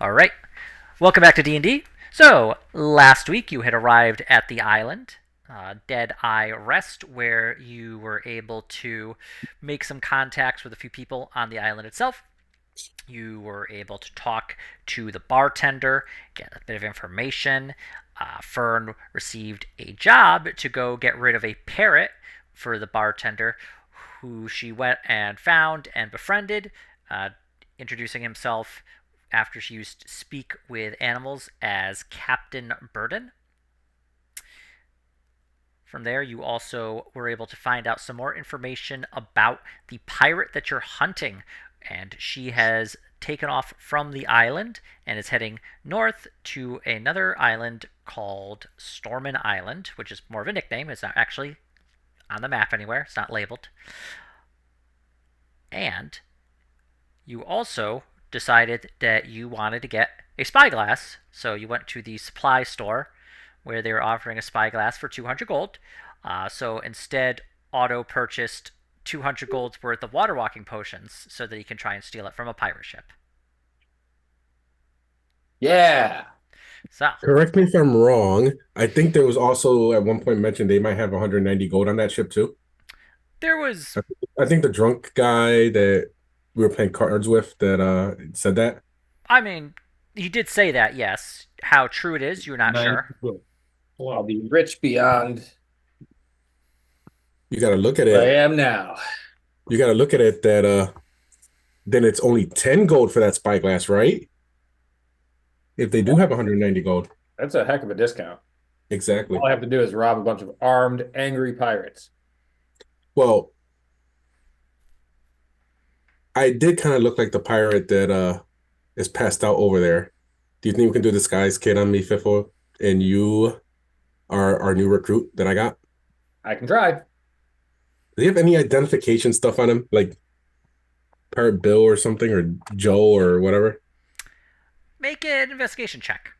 All right. Welcome back to D&D. So, last week you had arrived at the island, Dead Eye Rest, where you were able to make some contacts with a few people on the island itself. You were able to talk to the bartender, get a bit of information. Fern received a job to go get rid of a parrot for the bartender, who she went and found and befriended, uh, introducing himself after she used to speak with animals as Captain Burden. From there, you also were able to find out some more information about the pirate that you're hunting, and she has taken off from the island and is heading north to another island called Stormin Island, which is more of a nickname. It's not actually on the map anywhere, it's not labeled. And you also decided that you wanted to get a spyglass, so you went to the supply store where they were offering a spyglass for 200 gold. So instead, Otto purchased 200 gold's worth of water walking potions so that he can try and steal it from a pirate ship. Yeah. So, Correct me if I'm wrong. I think there was also at one point mentioned they might have 190 gold on that ship too. there was, I think the drunk guy that we were playing cards with that said that. I mean, he did say that, yes. How true it is, you're not Nine. sure. I'll be rich beyond You got to look at what I it. am now. You got to look at it that then it's only 10 gold for that spyglass, right? If they do have 190 gold. That's a heck of a discount. Exactly. All I have to do is rob a bunch of armed, angry pirates. Well, I did kind of look like the pirate that is passed out over there. Do you think we can do disguise kid on me, Fifo? And you are our new recruit that I got? I can try. Do you have any identification stuff on him? Like Pirate Bill or something, or Joe or whatever? Make an investigation check.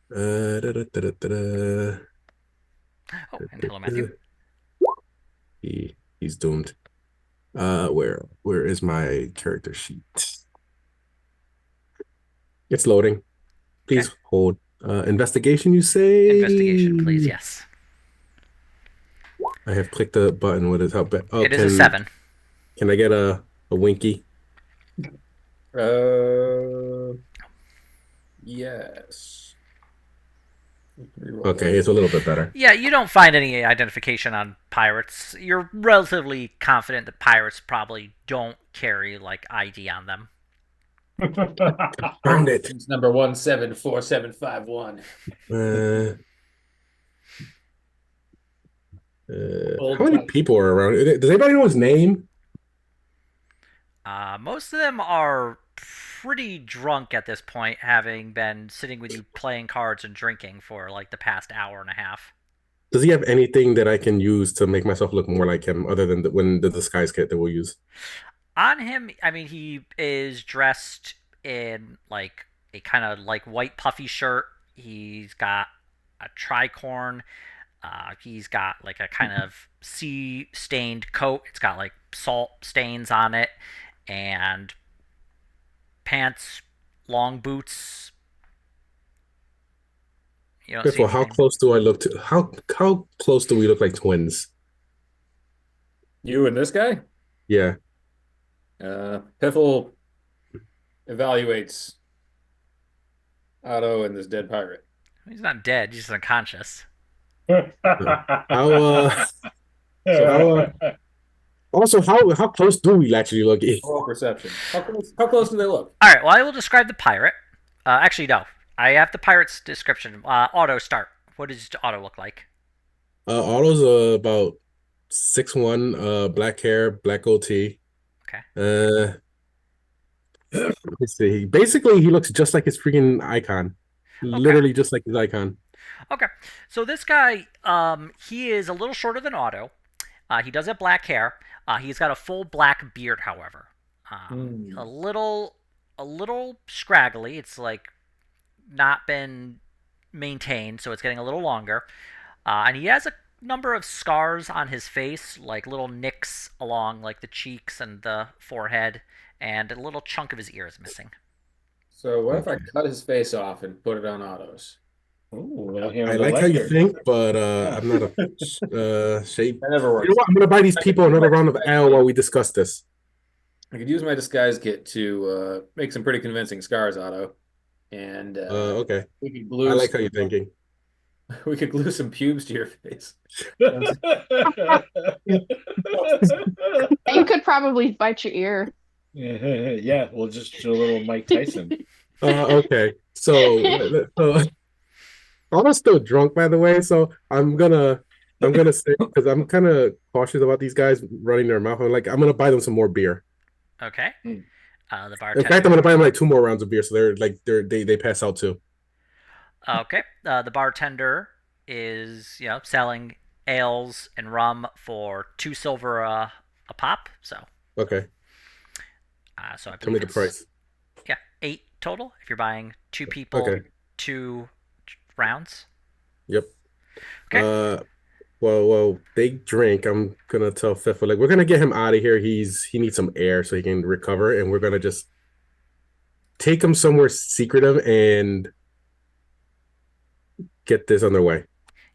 Da, da, da, Oh, and hello, Matthew. He's doomed. Where is my character sheet? It's loading. Okay. Please hold. Investigation, you say? Investigation, please, yes. I have clicked the button. What is help? Oh, It is a 7. can I get a winky? Uh, yes. Okay, it's a little bit better. Yeah, you don't find any identification on pirates. You're relatively confident that pirates probably don't carry like ID on them. Found it. It's number 174751. Uh, how Old many people are around? Does anybody know his name? Most of them are pretty drunk at this point, having been sitting with you playing cards and drinking for like the past hour and a half. Does he have anything that I can use to make myself look more like him, other than when the disguise kit that we'll use? On him, I mean, he is dressed in like a kind of like white puffy shirt. He's got a tricorn. He's got like a kind of sea stained coat. It's got like salt stains on it, and pants, long boots. You don't see Therefore, how anything. close do I look to how close do we look like twins? You and this guy? Yeah. Piffle evaluates Otto and this dead pirate. He's not dead. He's just unconscious. How so how close do we actually look? Roll perception. How close do they look? All right. Well, I will describe the pirate. Actually, no. I have the pirate's description. Auto start. What does Auto look like? Otto's about 6'1", black hair, black goatee. Okay. Let's see. Basically, he looks just like his freaking icon. Okay. Literally just like his icon. Okay. So this guy, he is a little shorter than Otto. He does have black hair. He's got a full black beard, however. Hmm. A little scraggly. It's like not been maintained, so it's getting a little longer. And he has a number of scars on his face, like little nicks along like the cheeks and the forehead, and a little chunk of his ear is missing. So what if I Okay. cut his face off and put it on autos? Ooh, we'll hear I the like how you lecture. think, but Yeah. I'm not a shape. That never You know works. what? I'm gonna buy these I could people use another my round of disguise ale while kit. we discuss this. I could use my disguise kit to make some pretty convincing scars, Otto, and Okay. we could I glue like some, how you're thinking. we could glue some pubes to your face. You could probably bite your ear. Yeah, we'll just do a little Mike Tyson. Okay. So I'm still drunk, by the way. So I'm gonna say because I'm kind of cautious about these guys running their mouth. I'm gonna buy them some more beer. Okay. Hmm. The In fact, I'm gonna bartender. buy them like two more rounds of beer, so they pass out too. Okay. The bartender is selling ales and rum for 2 silver a pop. Okay. So I Tell believe me the it's price. yeah 8 total if you're buying 2 people, Okay. 2 rounds. Yep. Okay. Uh, well, they drink. I'm gonna tell Fifa like we're gonna get him out of here. He needs some air so he can recover, and we're gonna just take him somewhere secretive and get this on their way.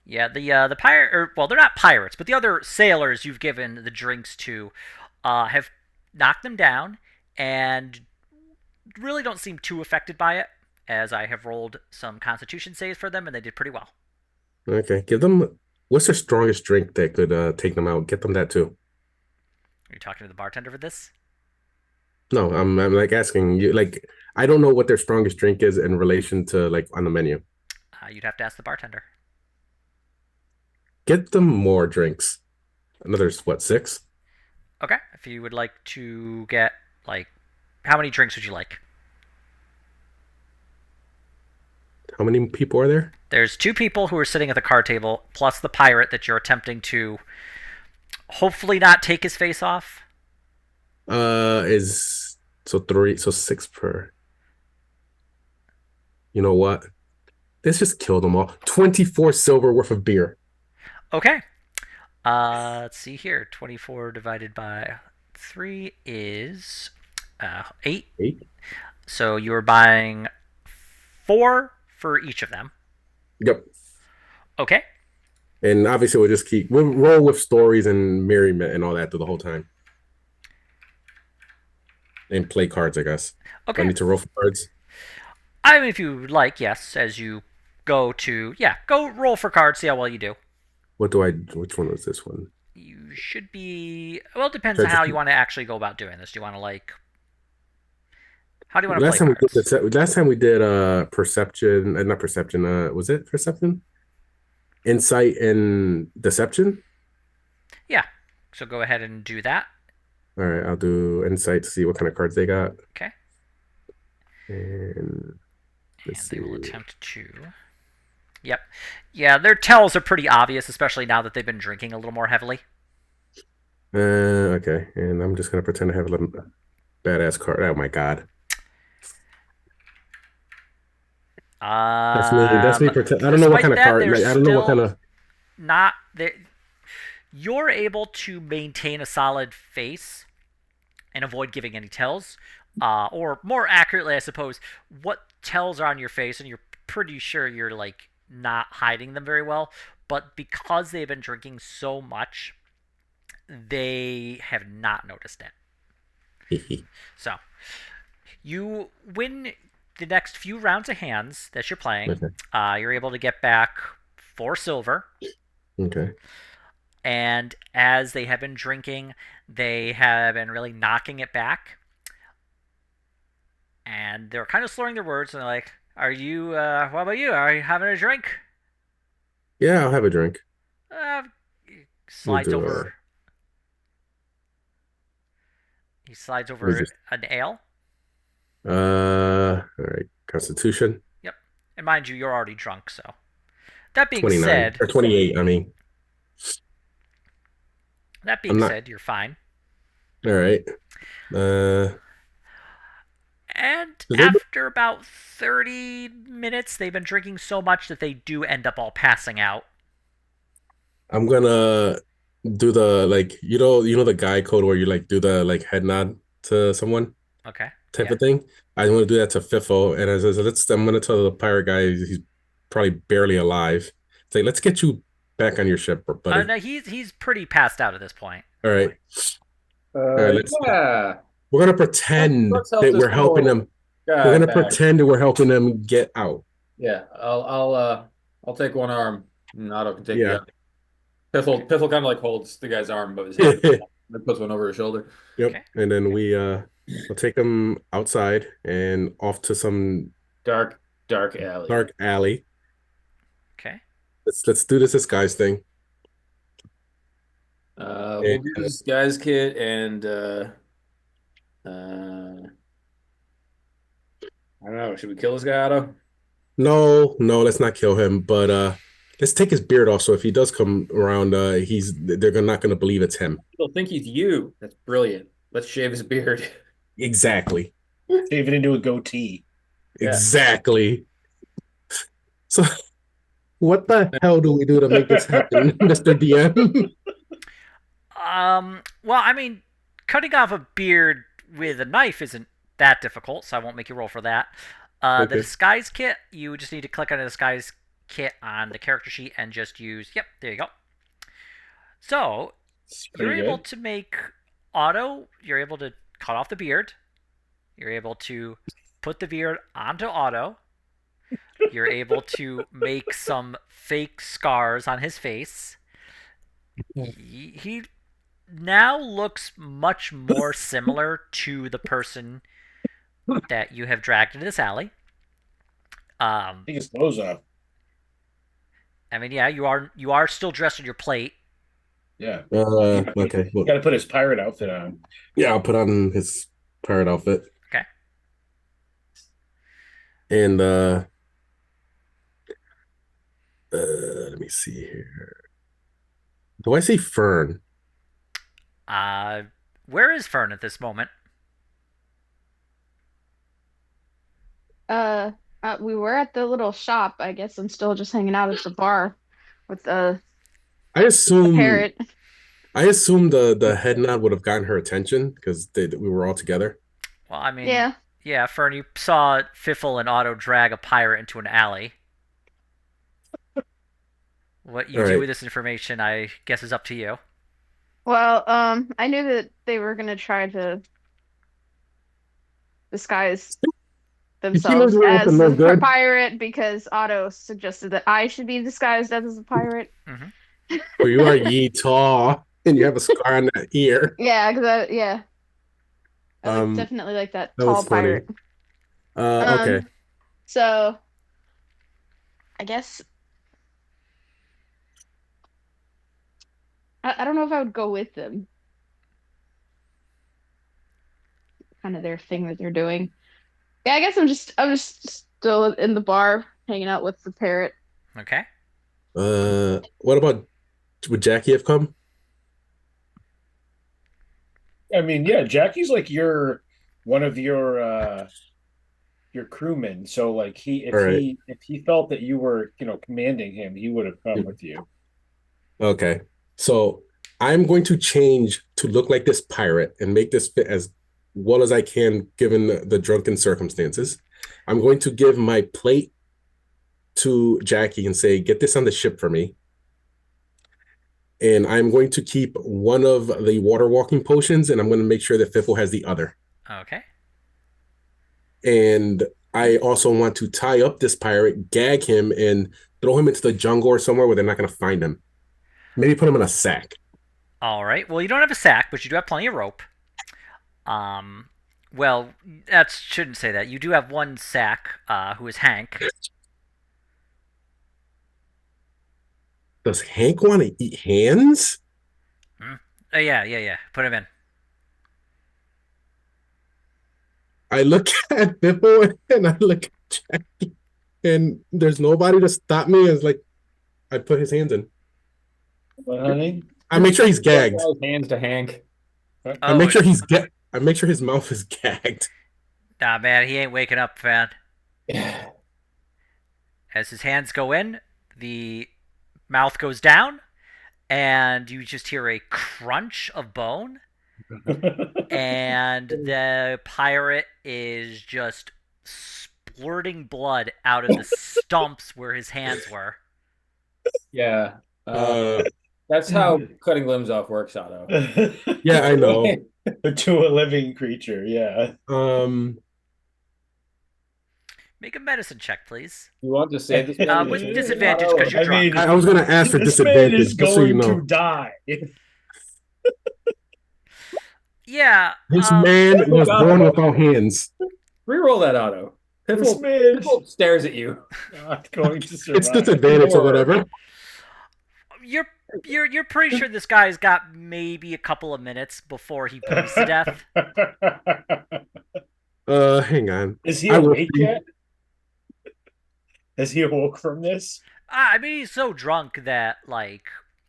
Yeah, the pirate, or well, they're not pirates, but the other sailors you've given the drinks to, have knocked them down, and really don't seem too affected by it. As I have rolled some Constitution saves for them, and they did pretty well. Okay, give them what's their strongest drink that could take them out. Get them that too. Are you talking to the bartender for this? No, I'm like asking you like I don't know what their strongest drink is in relation to like on the menu. You'd have to ask the bartender. Get them more drinks. Another what, six? Okay, if you would like to get like, how many drinks would you like? How many people are there? There's 2 people who are sitting at the card table, plus the pirate that you're attempting to hopefully not take his face off. Is so three, so six per. You know what? Let's just kill them all. 24 silver worth of beer. Okay. Let's see here. 24 divided by 3 is 8. 8? So you're buying 4 for each of them. Yep. Okay. And obviously we'll roll with stories and merriment and all that through the whole time. And play cards, I guess. Do I Okay. need to roll for cards? I mean, if you would like, yes, as you go roll for cards, see how well you do. Which one was this one? You should be, well, it depends Should on I just how you want to actually go about doing this. Do you want to how do you want to play last time we did cards? last time we did perception, not perception, was it perception? Insight and deception? Yeah. So go ahead and do that. All right, I'll do insight to see what kind of cards they got. Okay. And let's And they will see. attempt to. Yep. Yeah, their tells are pretty obvious, especially now that they've been drinking a little more heavily. Okay, and I'm just gonna pretend to have a badass card. Oh my god, that's me. That's me. Pretend. I don't know what kind Despite of that, card. they're Like I don't know what kind still of. not. You're able to maintain a solid face and avoid giving any tells. Or more accurately, I suppose, what tells are on your face, and you're pretty sure you're like not hiding them very well. But because they've been drinking so much, they have not noticed it. So you win the next few rounds of hands that you're playing. Okay. You're able to get back 4 silver. Okay. And as they have been drinking, they have been really knocking it back. And they're kind of slurring their words, and they're like, "Are you? What about you? Are you having a drink?" Yeah, I'll have a drink. Uh, We'll slides do over. He slides what is over this? an ale. All right. Constitution Yep. And mind you, you're already drunk, so. That being 29 said, or 28. I mean, I'm not. you're fine. All right. Uh, And so they after about 30 minutes, they've been drinking so much that they do end up all passing out. I'm gonna do the like you know the guy code where you like do the like head nod to someone. Okay. type Yeah. of thing. I want to do that to Fiffle, and I says, let's. I'm going to tell the pirate guy he's probably barely alive. Say, let's get you back on your ship, buddy. No, he's pretty passed out at this point. All right, all right. Yeah. We're gonna Let's pretend let's help that this we're helping little them. We're guy gonna back. pretend that we're helping them get out. Yeah, I'll take one arm, and Otto can take the Yeah. other. Piffle kind of like holds the guy's arm above his head, and puts one over his shoulder. Yep. Okay. And then we'll take them outside and off to some Dark, dark alley. dark alley. Okay. Let's do this disguise thing. We'll do the disguise kit and I don't know. Should we kill this guy, Otto? No, no, let's not kill him, but let's take his beard off. So if he does come around, not gonna believe it's him. He'll think he's you. That's brilliant. Let's shave his beard. Exactly. Shave it into a goatee. Yeah. Exactly. So what the hell do we do to make this happen, Mr. DM? Well, I mean, cutting off a beard with a knife isn't that difficult, so I won't make you roll for that. The Okay. disguise kit, you just need to click on the disguise kit on the character sheet and just use. Yep, there you go. So It's you're pretty able good. to make Otto. You're able to cut off the beard. You're able to put the beard onto Otto. You're able to make some fake scars on his face. He now looks much more similar to the person that you have dragged into this alley. Take his clothes off. I mean, yeah, you are still dressed in your plate. Yeah. Okay. Well, Got to put his pirate outfit on. yeah, I'll put on his pirate outfit. Okay. And let me see here. Do I see Fern? Where is Fern at this moment? Uh, we were at the little shop. I guess I'm still just hanging out at the bar with I the assume parrot. I assume the head nod would have gotten her attention because we were all together. Well, I mean, Yeah. yeah, Fern, you saw Fiffle and Otto drag a pirate into an alley. What you All do right. with this information, I guess, is up to you. Well, I knew that they were gonna try to disguise You seem like themselves you're up to as no a good. pirate because Otto suggested that I should be disguised as a pirate. But you are ye tall and you have a scar on that ear. Yeah, because I look Um, definitely like that that was tall funny. pirate. Okay. So I guess I don't know if I would go with them. Kind of their thing that they're doing. Yeah, I guess I'm just still in the bar hanging out with the parrot. Okay. What about would Jackie have come? I mean, yeah, Jackie's like one of your crewmen. So like All right. if he felt that you were, commanding him, he would have come with you. Okay. So I'm going to change to look like this pirate and make this fit as well as I can given the drunken circumstances. I'm going to give my plate to Jackie and say, get this on the ship for me. And I'm going to keep one of the water walking potions and I'm going to make sure that Fiffle has the other. Okay. And I also want to tie up this pirate, gag him, and throw him into the jungle or somewhere where they're not going to find him. Maybe put him in a sack. All right. Well, you don't have a sack, but you do have plenty of rope. Um, well, that shouldn't say that. You do have one sack, who is Hank. Does Hank want to eat hands? Yeah. Put him in. I look at Bippo and I look at Jackie, and there's nobody to stop me. It's like I put his hands in. But honey, I make sure he's gagged. Hands to Hank. I Oh, make sure I make sure his mouth is gagged. nah, man, he ain't waking up, man. As his hands go in, the mouth goes down, and you just hear a crunch of bone, and the pirate is just splurting blood out of the stumps where his hands were. Yeah. Uh, That's how cutting limbs off works, Otto. yeah, I know. To a living creature, yeah. Make a medicine check, please. You want to save this man? With disadvantage because you're I drunk. mean, I was gonna ask for this man is disadvantage, just so you going to know. die. Yeah. This man was born without hands. Reroll that, Otto. This man Piffle stares at you. not going to survive. It's disadvantage or whatever. You're pretty sure this guy's got maybe a couple of minutes before he bleeds to death. Hang on. Is he I will awake see. yet? Has he awoke from this? I mean, he's so drunk that like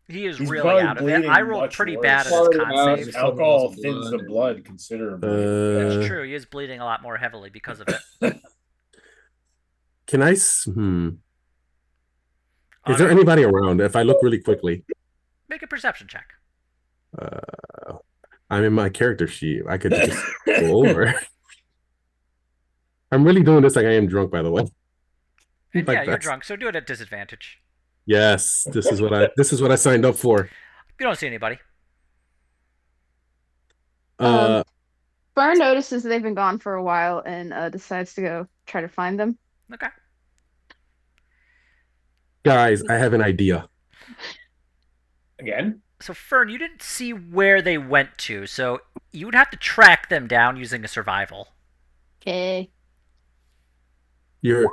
he is He's really probably out of it. bleeding I rolled much pretty worse. bad at his Quality con mouse save. is- Alcohol Lots of thins blood the blood and- considerably. That's Uh, true. He is bleeding a lot more heavily because of it. can I? Is there anybody around? If I look really quickly, Make a perception check. I'm in my character sheet. I could just go over. I'm really doing this like I am drunk, by the way. And Like yeah, you're that's- drunk, so do it at disadvantage. Yes, this is what I signed up for. You don't see anybody. Fern notices they've been gone for a while and decides to go try to find them. Okay. Guys, I have an idea. Again? So Fern, you didn't see where they went to, so you would have to track them down using a survival. Okay. You're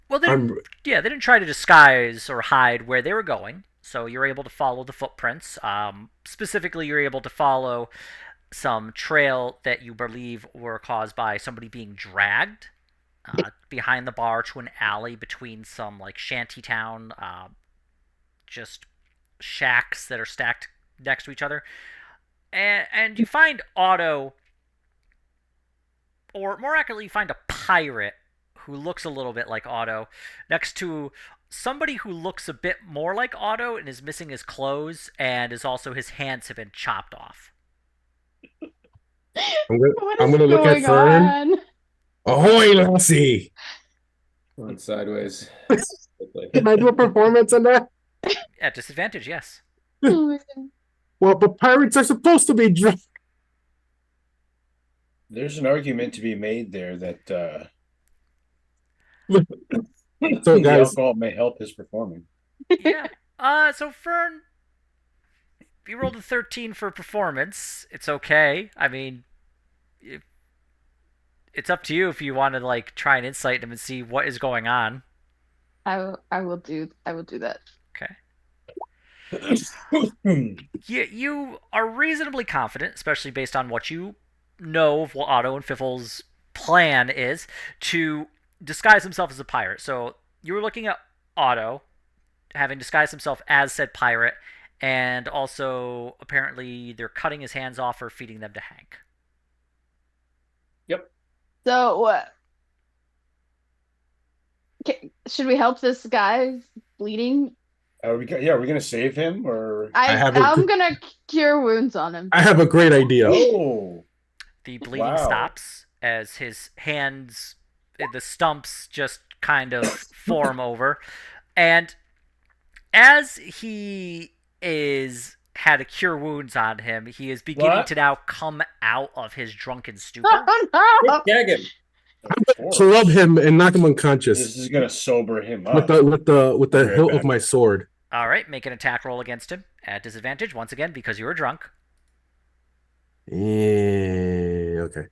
Well, they I'm they didn't try to disguise or hide where they were going, so you're able to follow the footprints. Specifically, you're able to follow some trail that you believe were caused by somebody being dragged behind the bar to an alley between some like shantytown, just shacks that are stacked next to each other, and you find Otto, or more accurately, you find a pirate who looks a little bit like Otto, next to somebody who looks a bit more like Otto and is missing his clothes, and is also his hands have been chopped off. What I'm is gonna look at going Fern. on? Ahoy, Lassie! Went sideways. Can I do a performance on that? At disadvantage, yes. Well, but pirates are supposed to be drunk. There's an argument to be made there that So, the guys, alcohol may help his performing. Yeah. So Fern, you rolled a 13 for performance. It's okay. I mean, it's up to you if you want to like try and insight him and see what is going on. I will do that. Okay. You are reasonably confident, especially based on what you know of what Otto and Fiffle's plan is, to disguise himself as a pirate. So you were looking at Otto having disguised himself as said pirate, and also apparently they're cutting his hands off or feeding them to Hank. Yep. So what? Should we help this guy who's bleeding? Are we gonna save him or? I'm gonna cure wounds on him. I have a great idea. Oh, The bleeding Wow. stops as his hands, the stumps just kind of form over. And as he is had a cure wounds on him, he is beginning What? to now come out of his drunken stupor. Oh no! Gag him. Club him and knock him unconscious This is gonna sober him with up. the Right hilt back. of my sword. All right, make an attack roll against him at disadvantage once again because you were drunk. Yeah, okay.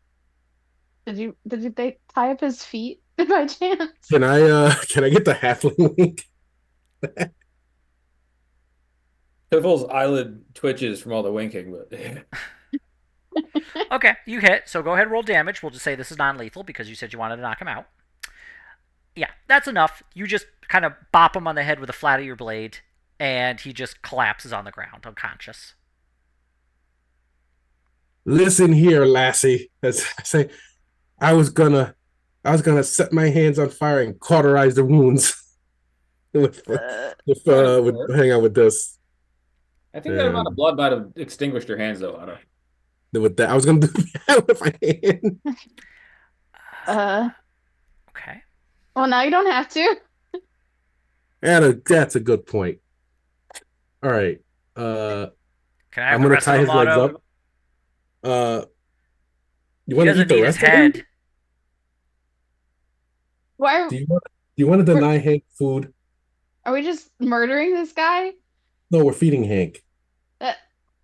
Did they tie up his feet by chance? Can I get the halfling link? Piffle's eyelid twitches from all the winking, but Okay, you hit. So go ahead and roll damage. We'll just say this is non-lethal because you said you wanted to knock him out. Yeah, that's enough. You just kind of bop him on the head with the flat of your blade, and he just collapses on the ground, unconscious. Listen here, lassie. As I say, I was gonna set my hands on fire and cauterize the wounds with hang on with this. I think that amount of And blood might have extinguished your hands, though, Otto. with that, I was gonna do that with my hand. Uh, Okay. well, now you don't have to. And that's a good point. All right. Uh, Can I have I'm the gonna rest of tie them, his legs Otto? up. Uh, you He want to doesn't eat the need his rest of him? head. Why Do you want to we're, deny Hank food? are we just murdering this guy? No, we're feeding Hank. Uh,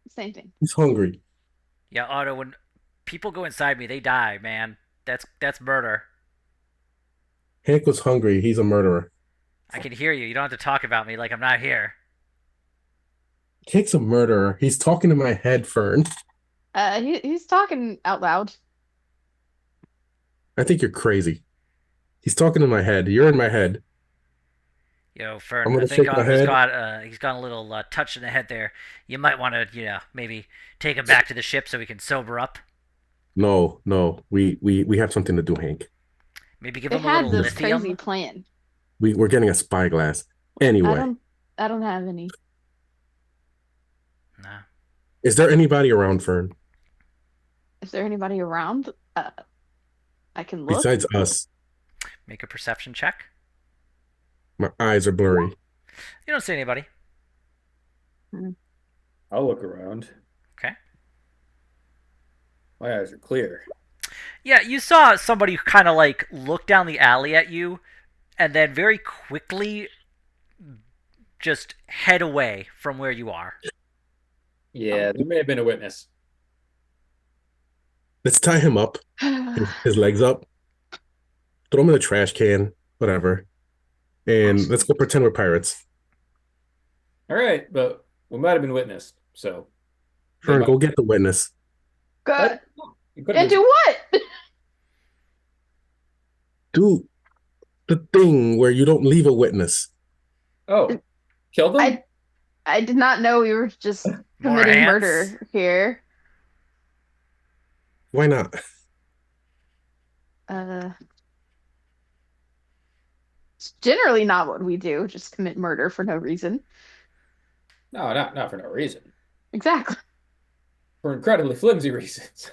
Same thing. He's hungry. Yeah, Otto. When people go inside me, they die, man. That's murder. Hank was hungry. He's a murderer. I can hear you. You don't have to talk about me like I'm not here. Hank's a murderer. He's talking to my head, Fern. He's talking out loud. I think you're crazy. He's talking to my head. You're in my head. Yo, I'm Fern, I gonna think shake my Otto's head. got he's got a little touch in the head there. You might want to, maybe take him back to the ship so he can sober up. No, no. We have something to do, Hank. Maybe give They him a had little this crazy lithium. plan. We're getting a spyglass. I Anyway, don't I don't have any. Nah. is there anybody around, Fern, Is there anybody around? I can look. besides us? Make a perception check. My eyes are blurry. You don't see anybody. Hmm. I'll look around. Okay. My eyes are clear. Yeah, you saw somebody kind of like look down the alley at you and then very quickly just head away from where you are. Yeah, there may have been a witness. Let's tie him up. His legs up. Throw him in the trash can. Whatever. And let's go pretend we're pirates. All right, but we might have been witnessed, so they Fern, might. go get the witness. Good. You could have And do what? Do the thing where you don't leave a witness. Oh, killed them? I did not know we were just More committing ants? murder here. Why not? Uh, it's generally not what we do, just commit murder for no reason. No, not for no reason. Exactly. For incredibly flimsy reasons.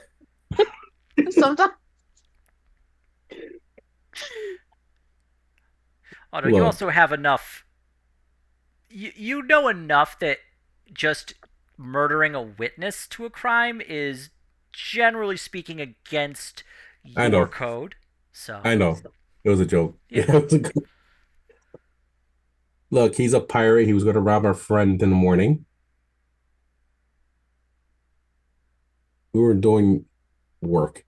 Sometimes Although you Look, also have enough. You know enough that just murdering a witness to a crime is generally speaking against I your know. code. So, I know. It was a joke. Yeah. Yeah, it was a good... Look, he's a pirate. He was going to rob our friend in the morning. We were doing work.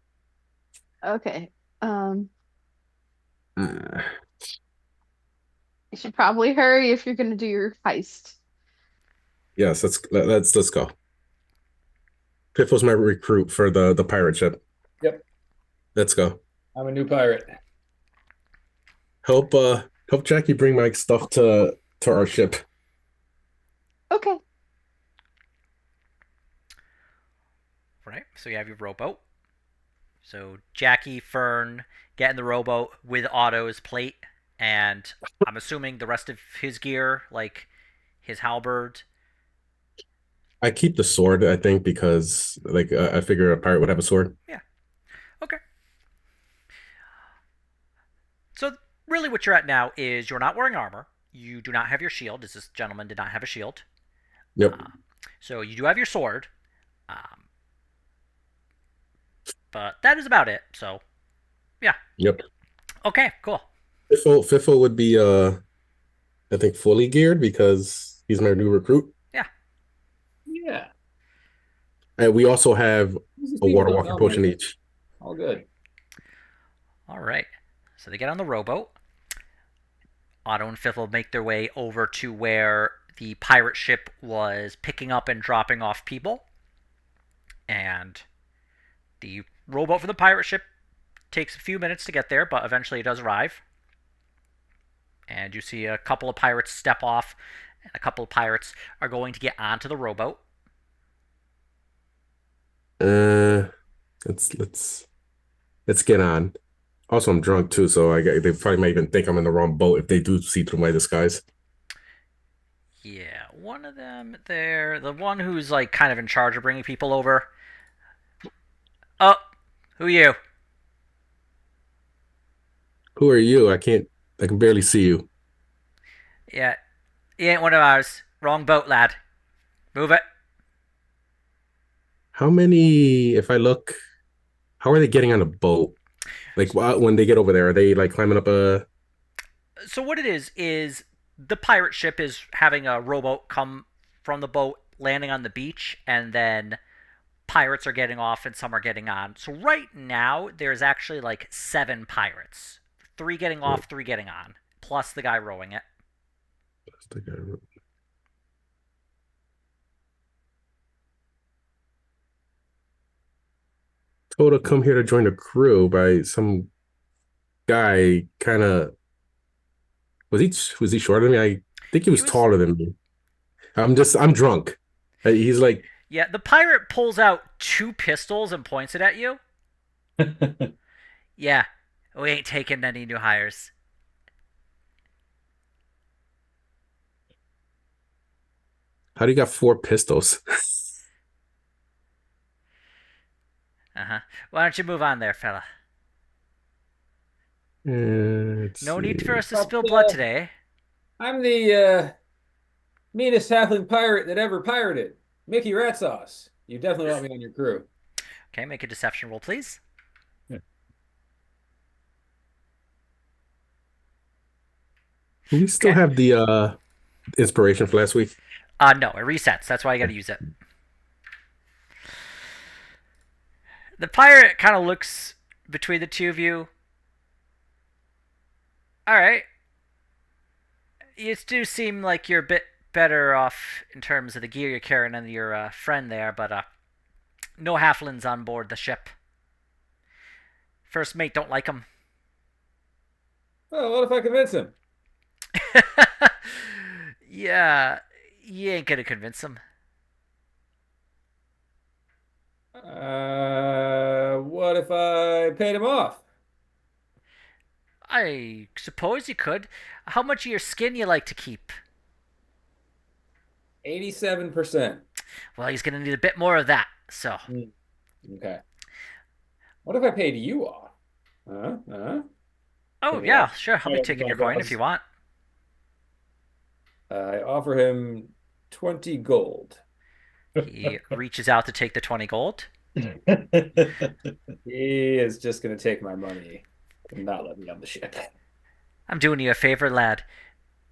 okay. Uh, You should probably hurry if you're gonna do your heist. yes, let's go. Piffle's my recruit for the pirate ship. Yep, Let's go. I'm a new pirate. Help Jackie bring my stuff to our ship. Okay. right. So you have your rowboat. So Jackie, Fern get in the rowboat with Otto's plate, and I'm assuming the rest of his gear, like his halberd. I keep the sword, I think, because like I figure a pirate would have a sword. Yeah. Okay. So really, what you're at now is you're not wearing armor. You do not have your shield, as this gentleman did not have a shield. Yep. So you do have your sword, but that is about it. So, yeah. Yep. Okay. Cool. Fiffle would be I think fully geared because he's my new recruit. Yeah. Yeah. And we also have These a people water don't walking know potion me. each. All good. All right. So they get on the rowboat. Otto and Fiffle make their way over to where the pirate ship was picking up and dropping off people. And the rowboat for the pirate ship takes a few minutes to get there, but eventually it does arrive. And you see a couple of pirates step off, and a couple of pirates are going to get onto the rowboat. Let's get on. Also, I'm drunk too, so they probably might even think I'm in the wrong boat if they do see through my disguise. Yeah, one of them there, the one who's like kind of in charge of bringing people over. Oh, who are you? Who are you? I can barely see you. Yeah, he ain't one of ours. Wrong boat, lad. Move it. How many, if I look, how are they getting on a boat? Like when they get over there, are they like climbing up a? So what it is the pirate ship is having a rowboat come from the boat, landing on the beach, and then pirates are getting off and some are getting on. So right now there's actually like 7 pirates. 3 getting off, 3 getting on, plus the guy rowing it. Told to come here to join the crew by some guy. Kind of was he shorter than me? I think he He was was taller than me. I'm drunk. He's like, Yeah, the pirate pulls out 2 pistols and points it at you. Yeah, we ain't taking any new hires. how do you got 4 pistols? Uh-huh. Why don't you move on there, fella? Let's No need for see. us to But, spill blood today. I'm the meanest halfling pirate that ever pirated. Mickey Rat Sauce. You definitely want me on your crew. Okay, make a deception roll, please. Do we still Okay. have the inspiration for last week? No, it resets. That's why you gotta use it. The pirate kind of looks between the two of you. Alright. You do seem like you're a bit better off in terms of the gear you're carrying than your friend there, but no halflings on board the ship. First mate don't like him. Well, what if I convince him? Yeah, you ain't gonna convince him. What if I paid him off? I suppose you could. How much of your skin you like to keep? 87%. Well, he's gonna need a bit more of that. So, Hmm. Okay. What if I paid you off? Huh? oh Can you yeah, offer sure. I'll be taking your coin if you want. I offer him 20 gold. He reaches out to take the 20 gold. He is just going to take my money and not let me on the ship. I'm doing you a favor, lad.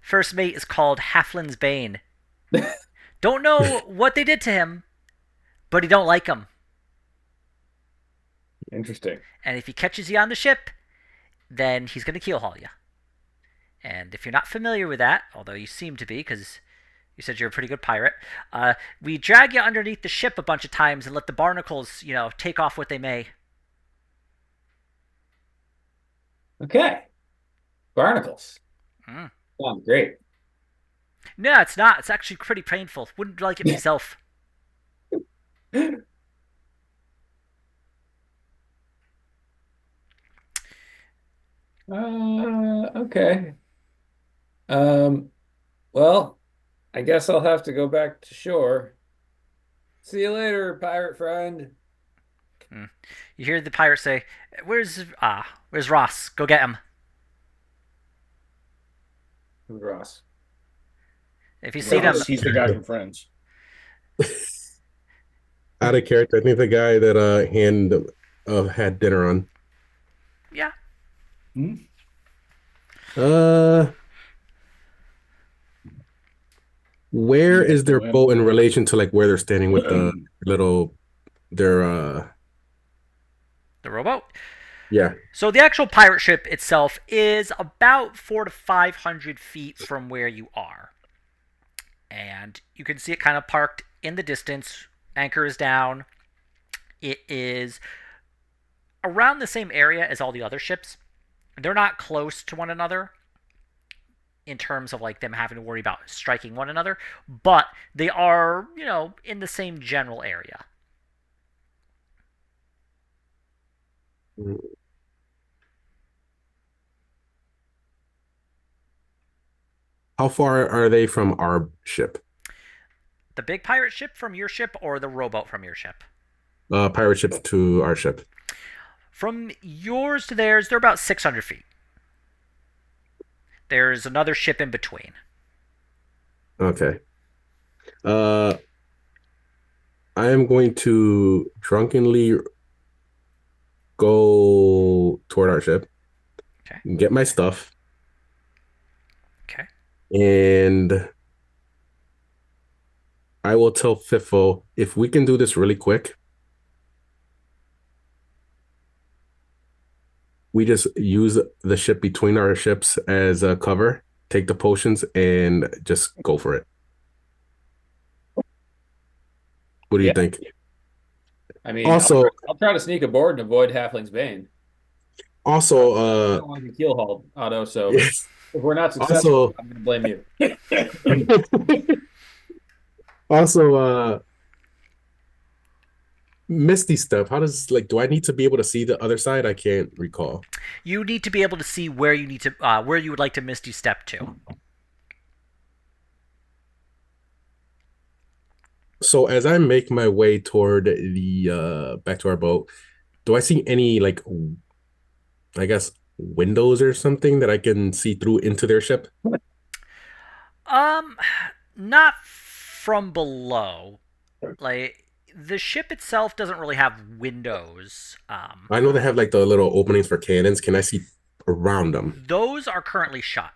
First mate is called Halflin's Bane. Don't know what they did to him, but he don't like him. Interesting. And if he catches you on the ship, then he's gonna keelhaul you. And if you're not familiar with that, although you seem to be, because you said you're a pretty good pirate, we drag you underneath the ship a bunch of times and let the barnacles, take off what they may. Okay. Barnacles. Mm. Sounds great. No, it's not. It's actually pretty painful. Wouldn't like it myself. Okay. Um, well, I guess I'll have to go back to shore. See you later, pirate friend. Mm. You hear the pirate say, where's Ross? Go get him." Who's Ross? If you see them, Ross, he's the guy from Friends. Out of character, I think the guy that hand had dinner on. yeah. Hmm? Uh, where You guys is their know him. boat in relation to like where they're standing with the little their The rowboat. yeah. So the actual pirate ship itself is about 400 to 500 feet from where you are. And you can see it kind of parked in the distance. Anchor is down. It is around the same area as all the other ships. They're not close to one another in terms of like them having to worry about striking one another, but they are, in the same general area. How far are they from our ship? the big pirate ship from your ship or the rowboat from your ship? Pirate ship to our ship. From yours to theirs, they're about 600 feet. There's another ship in between. Okay. Uh, I am going to drunkenly go toward our ship, Okay. get my stuff, Okay. and I will tell Fifo if we can do this really quick. We just use the ship between our ships as a cover, take the potions, and just go for it. What do you Yeah. think? I mean, Also, I'll try to sneak aboard and avoid Halfling's Bane. also, I don't want to be keel hauled, Otto. So yes. if we're not successful, Also, I'm going to blame you. also, Misty Step. How does like? Do I need to be able to see the other side? I can't recall. You need to be able to see where you need to where you would like to misty step to. So as I make my way toward the back to our boat, do I see any like I guess windows or something that I can see through into their ship? Um, not from below. Like the ship itself doesn't really have windows. I know they have like the little openings for cannons. Can I see around them? Those are currently shut.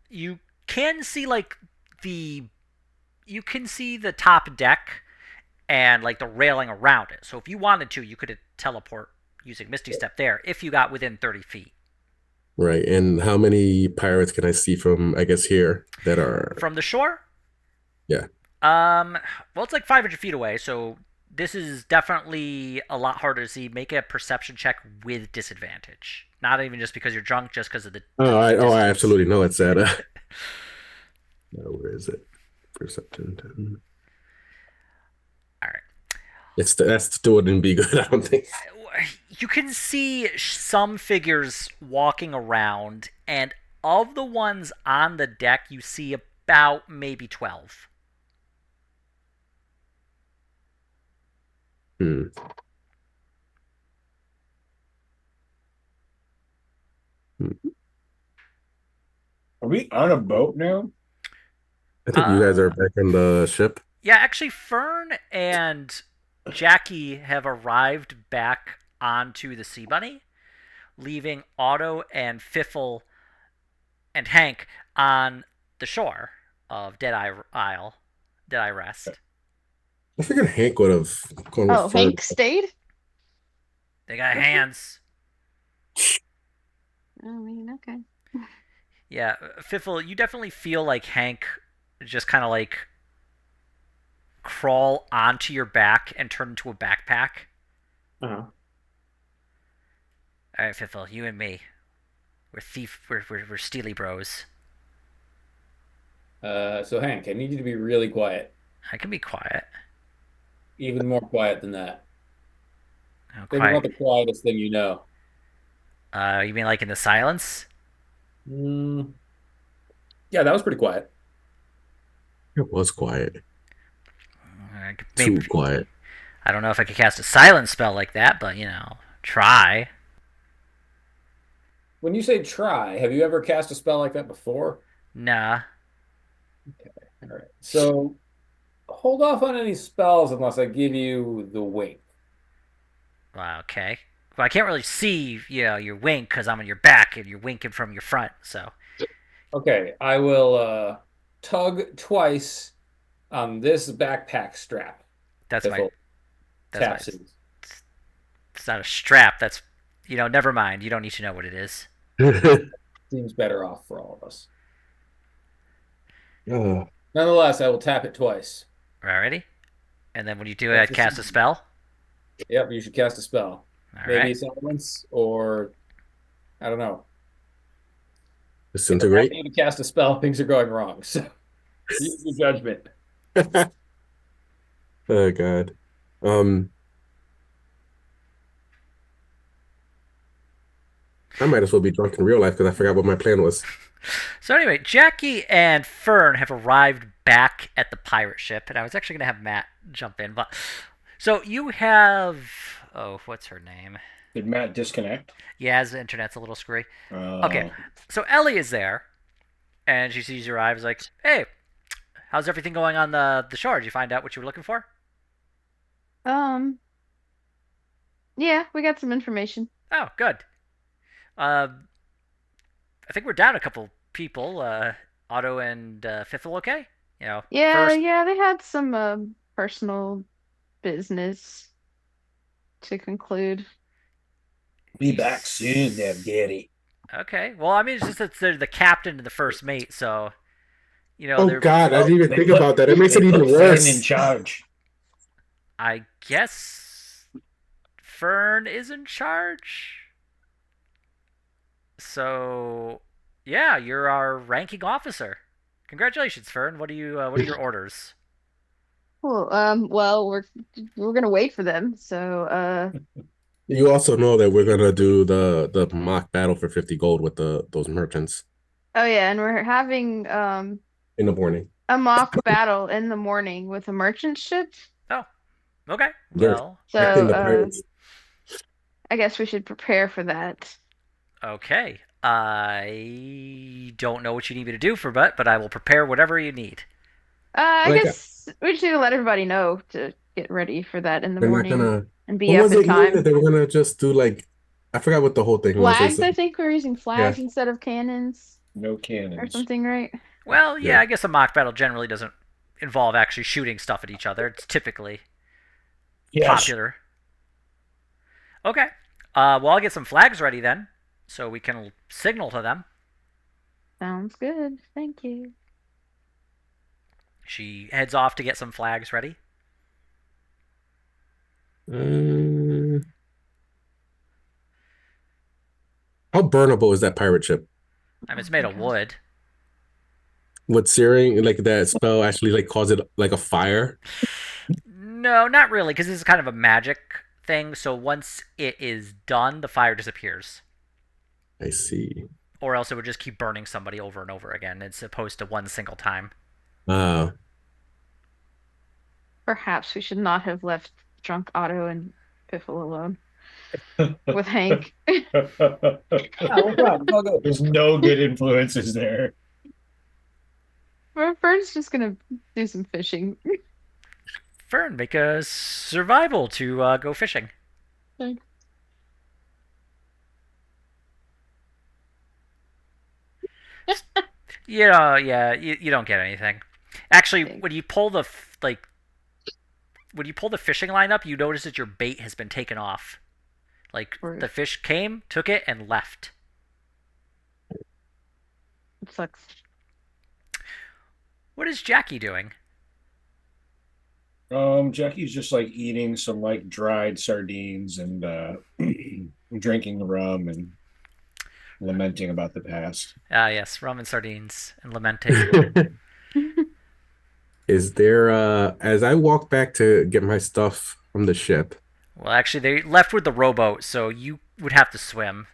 You can see like the you can see the top deck and like the railing around it. So if you wanted to, you could teleport using Misty Step there if you got within 30 feet. Right. And how many pirates can I see from I guess here that are From the shore, yeah. well, it's like 500 feet away, so this is definitely a lot harder to see. Make a perception check with disadvantage. Not even just because you're drunk, just because of the I distance. absolutely know it's at where is it? Perception 10. All right. That's still wouldn't be good, I don't think. You can see some figures walking around, and of the ones on the deck, you see about maybe 12. Hmm. Hmm. Are we on a boat now? I think you guys are Uh, back on the ship. yeah, actually, Fern and Jackie have arrived back onto the Sea Bunny, leaving Otto and Fiffle and Hank on the shore of Deadeye Isle, Deadeye Rest. I figured Hank would have gone with Oh, Fern. Hank stayed? They got Okay. hands. I mean, okay. Yeah, Fiffle, you definitely feel like Hank just kind of like crawl onto your back and turn into a backpack. Uh-huh. All right, Fiffle, you and me, we're Steely Bros. So Hank, I need you to be really quiet, I can be quiet. even more quiet than that. Oh, Think about quiet. the quietest thing you know. You mean like in the silence? Mm, yeah, that was pretty quiet. It was quiet. Maybe Too quiet. I don't know if I could cast a silence spell like that, but try. When you say try, have you ever cast a spell like that before? Nah. All right. So hold off on any spells unless I give you the wink. Well, okay. Well, I can't really see, your wink because I'm on your back and you're winking from your front. So Okay, I will tug twice on this backpack strap. that's my Piffle that's my. taps it. It's not a strap. That's Never mind. You don't need to know what it is. Seems better off for all of us. Uh, Nonetheless, I will tap it twice. Alrighty. And then when you do it, That's I'd the cast a sound. spell. Yep, you should cast a spell. All right. Maybe silence or I don't know. Every time disintegrate. you cast a spell, things are going wrong. So use your judgment. Oh God. Um, I might as well be drunk in real life because I forgot what my plan was. So anyway, Jackie and Fern have arrived back at the pirate ship, and I was actually going to have Matt jump in, but so you have what's her name? Did Matt disconnect? Yeah, his internet's a little screwy. Okay, Uh, so Ellie is there, and she sees you arrive. Is like, hey, how's everything going on the shore? Did you find out what you were looking for? Um, yeah, we got some information. Oh, good. Uh, I think we're down a couple people. Otto and Fifthel, okay? You know, Yeah, first. yeah, they had some personal business to conclude. be back soon, there, Gary. Okay. Well, I mean, it's just that they're the captain and the first mate, so Oh they're. God, I Well, didn't even think about that. It makes they it even put Fern in worse. charge. I guess Fern is in charge. So, yeah, you're our ranking officer. Congratulations, Fern. What are your orders? Cool. Well, we're gonna wait for them. So, You also know that we're gonna do the mock battle for 50 gold with the those merchants oh yeah, and we're having in the morning. a mock battle in the morning with a merchant ship. Oh, okay. They're Well, So, expecting the pirates. I guess we should prepare for that. okay. I don't know what you need me to do for but I will prepare whatever you need. I Like guess we just need to let everybody know to get ready for that in the they're not morning gonna. and be What up was in it you that time. they were gonna just do like I forgot what the whole thing was. They Flags, said I think we're using yeah, flags instead of cannons No or cannons. something, right? Well, yeah, yeah. I guess a mock battle generally doesn't involve actually shooting stuff at each other. It's typically Yes. popular. Okay. Well, I'll get some flags ready then, so we can signal to them. Sounds good. Thank you. She heads off to get some flags ready. Um, how burnable is that pirate ship? I mean, Oh it's made my of God. wood. Would searing like that spell actually like cause it like a fire? No, not really, because this is kind of a magic thing. So once it is done, the fire disappears, I see. or else it would just keep burning somebody over and over again, as opposed to one single time. Uh, Perhaps we should not have left drunk Otto and Piffle alone with Hank. No problem. I'll go. There's no good influences there. Fern's just gonna do some fishing. Fern, make a survival to go fishing. You don't get anything. Actually, when you pull the fishing line up, you notice that your bait has been taken off. Like Or the fish came, took it, and left. it sucks. What is Jackie doing? Jackie's just like eating some like dried sardines and drinking rum and lamenting about the past. Ah, yes, rum and sardines and lamenting. is there as I walk back to get my stuff from the ship, Well, actually, they left with the rowboat, so you would have to swim.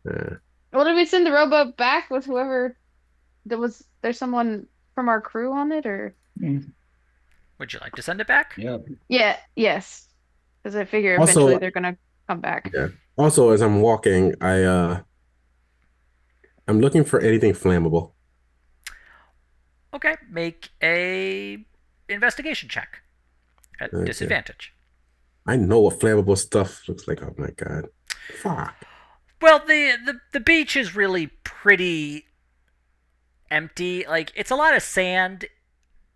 uh, Well, did we send the rowboat back with whoever there's someone from our crew on it or? Mm. Would you like to send it back? Yeah. Yeah, yes. Because I figure eventually also they're gonna come back. yeah. Also as I'm walking, I'm looking for anything flammable. Okay, make a investigation check at Okay. disadvantage. I know what flammable stuff looks like. Oh my God. Fuck. Well, the beach is really pretty empty. Like it's a lot of sand.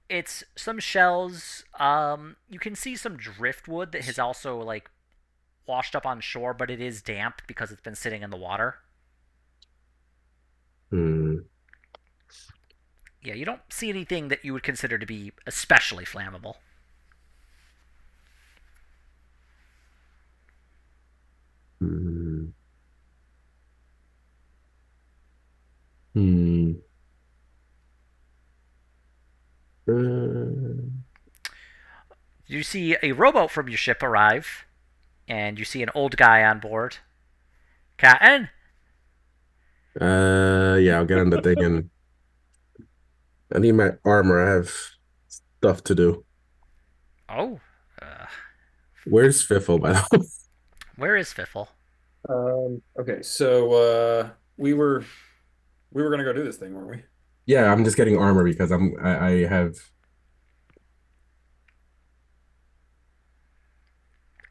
It's some shells. You can see some driftwood that has also like washed up on shore, but it is damp because it's been sitting in the water. Hmm. Yeah, you don't see anything that you would consider to be especially flammable. Hmm. Hmm. Uh, You see a rowboat from your ship arrive, and you see an old guy on board. Captain, Yeah, I'll get on the thing and I need my armor. I have stuff to do. Oh, uh, Where's Fiffle, by the way? where is Fiffle? Okay, so we were gonna go do this thing, weren't we? Yeah, I'm just getting armor because I have.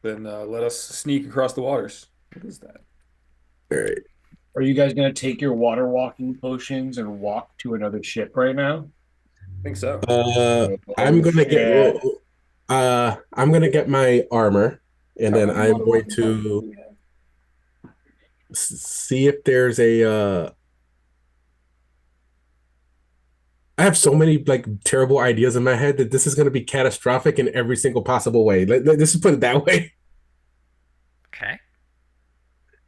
Then let us sneak across the waters. What is that? All right. Are you guys going to take your water walking potions and walk to another ship right now? I think so. I'm Oh gonna get. shit. I'm gonna get my armor, and How then many I'm water going walking potions do to we have? see if there's a. I have so many like terrible ideas in my head that this is gonna be catastrophic in every single possible way. Let's just put it that way. Okay.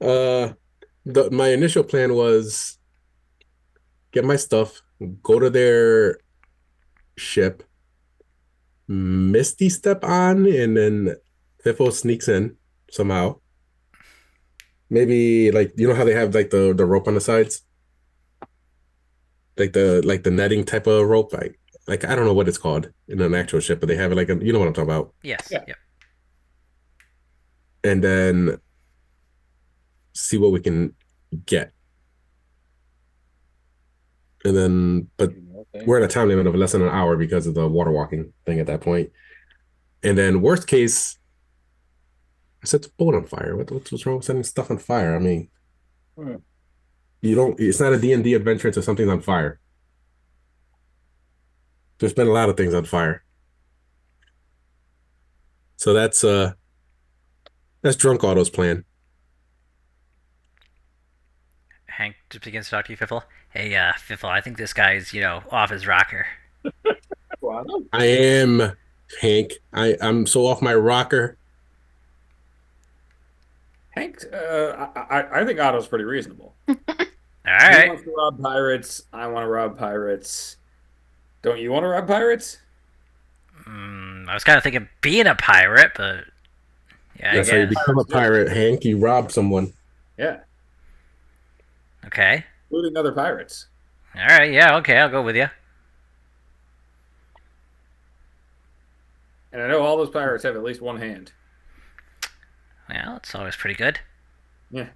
Uh, my initial plan was get my stuff, go to their ship, Misty step on, and then Fiffle sneaks in somehow. Maybe like you know how they have like the rope on the sides, like the netting type of rope. Like I don't know what it's called in an actual ship, but they have it like a, you know what I'm talking about. Yes. Yeah. Yep. And then see what we can get. And then, but Okay. we're at a time limit of less than an hour because of the water walking thing at that point. And then worst case, I set the boat on fire. What's wrong with setting stuff on fire? I mean, Hmm. you don't. It's not a D&D adventure until something's on fire. There's been a lot of things on fire. So that's Drunk Auto's plan. Hank just begins to talk to you, Fiffle. Hey, Fiffle, I think this guy's, off his rocker. Wow. I am Hank. I'm so off my rocker. Hank, I think Otto's pretty reasonable. All He right. wants to rob pirates. I want to rob pirates. Don't you want to rob pirates? I was kind of thinking being a pirate, but yeah, I That's That's how what you guess. become a pirates do. pirate, Hank. You rob someone. Yeah, Okay. including other pirates. All right. Yeah. Okay. I'll go with you. And I know all those pirates have at least one hand. Well, it's always pretty good. Yeah.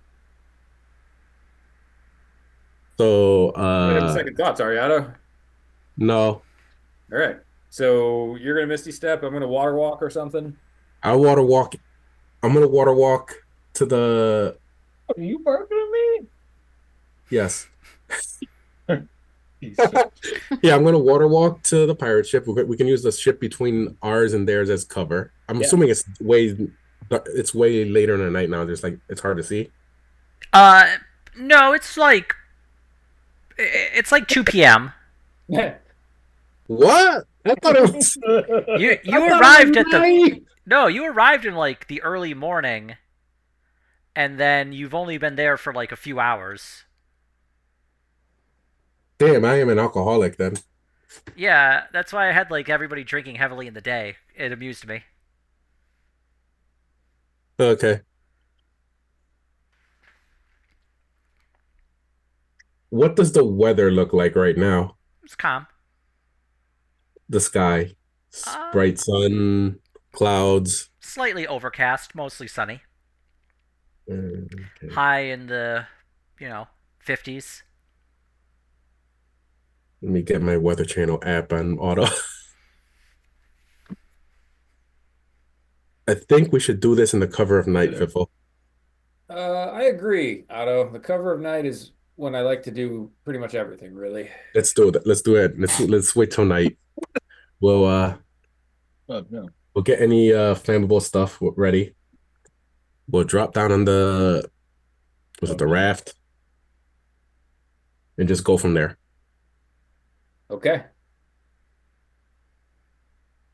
So You're not having second thoughts, are you, Otto? no, All right. So you're gonna Misty Step. I'm gonna water walk or something. I water walk. I'm gonna water walk to the Are you barking at me? yes. Piece of Yeah, I'm gonna water walk to the pirate ship. We can use the ship between ours and theirs as cover. I'm Yeah. assuming it's way later in the night now. Just like it's hard to see. Uh, no, it's like 2 p.m. What? I thought it was. You I you thought it arrived was at the night. no, you arrived in like the early morning, and then you've only been there for like a few hours. Damn, I am an alcoholic then. Yeah, that's why I had like everybody drinking heavily in the day. It amused me. Okay. What does the weather look like right now? It's calm. The sky, Uh, bright sun, clouds. Slightly overcast, mostly sunny. Okay. High in the, you know, 50s. Let me get my Weather Channel app on auto. I think we should do this in the cover of night, Fiffle. I agree, Otto. The cover of night is when I like to do pretty much everything, really. Let's do it. Let's do it. Let's wait till night. We'll uh Oh, no. we'll get any flammable stuff ready. We'll drop down on the was Oh, it the no. raft and just go from there. Okay.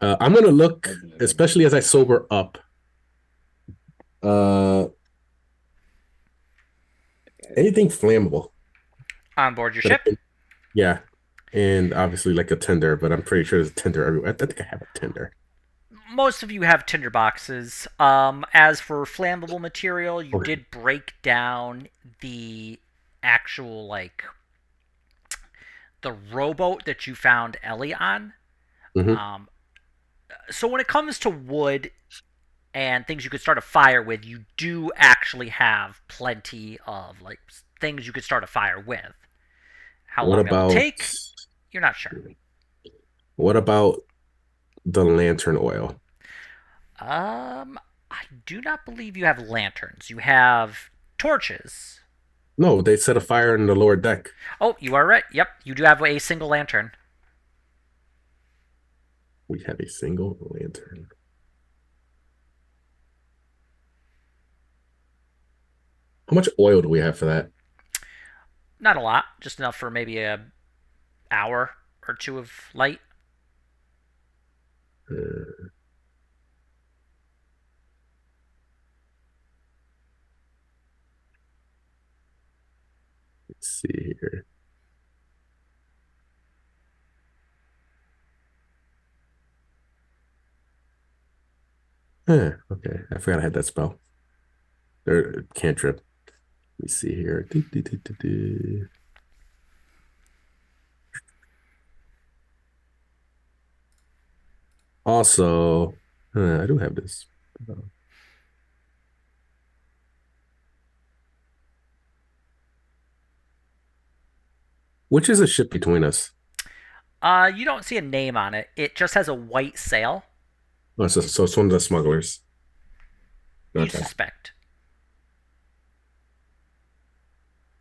I'm gonna look, Okay, okay. especially as I sober up. Uh, anything flammable On board your that I ship. can, yeah, and obviously like a tinder, but I'm pretty sure there's a tinder everywhere. I think I have a tinder. Most of you have tinder boxes. As for flammable material, you Okay. did break down the actual like the rowboat that you found Ellie on. Hmm. Um, so when it comes to wood and things you could start a fire with, you do actually have plenty of like things you could start a fire with. How What long that will about take, you're not sure. what about the lantern oil? I do not believe you have lanterns. You have torches. No, they set a fire in the lower deck. Oh, you are right. Yep, you do have a single lantern. We have a single lantern. How much oil do we have for that? Not a lot, just enough for maybe a hour or two of light. Uh, let's see here. Okay, I forgot I had that spell. Or cantrip. Let me see here. Also, I do have this. Which is a ship between us? You don't see a name on it. It just has a white sail. Oh, so it's one of the smugglers. You Okay. suspect.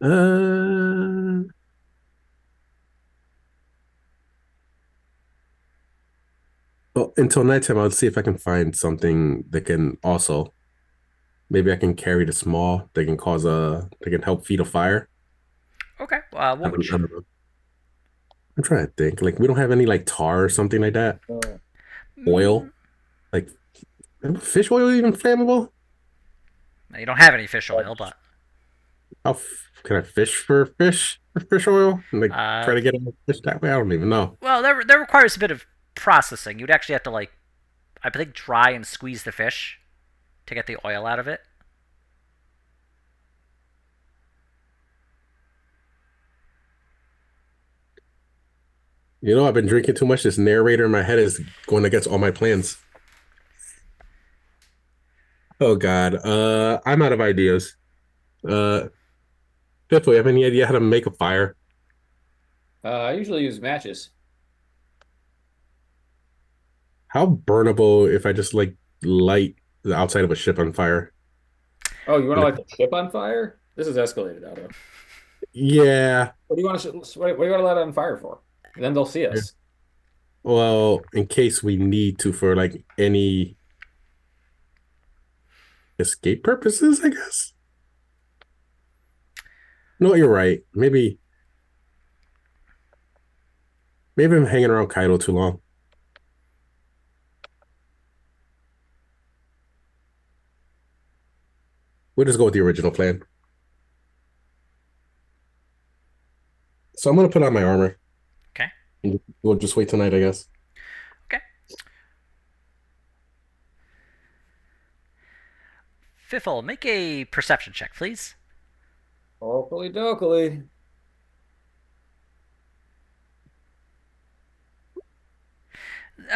Uh, well, until nighttime, I'll see if I can find something that can also maybe I can carry the small. They can cause a. They can help feed a fire. Okay. I What would don't, you? I don't know. I'm trying to think. Like we don't have any like tar or something like that. Mm, Oil, like fish oil, even flammable. you don't have any fish oil, but Can I fish for fish oil? And like uh, try to get a fish that way? I don't even know. well, that requires a bit of processing. You'd actually have to like, I think, dry and squeeze the fish to get the oil out of it. I've been drinking too much. This narrator in my head is going against all my plans. Oh God. I'm out of ideas. Uh, Fifth, you have any idea how to make a fire? I usually use matches. How burnable if I just like light the outside of a ship on fire? Oh, you want to And light the ship on fire? This is escalated, Otto. yeah. What do you want to what do you want to light it on fire for? And then they'll see us. Well, in case we need to for like any escape purposes, I guess. No, you're right. Maybe I'm hanging around Kaido too long. We'll just go with the original plan. So I'm gonna put on my armor. Okay. We'll just wait tonight, I guess. Okay. Fiffle, make a perception check, please. Hopefully, dokily.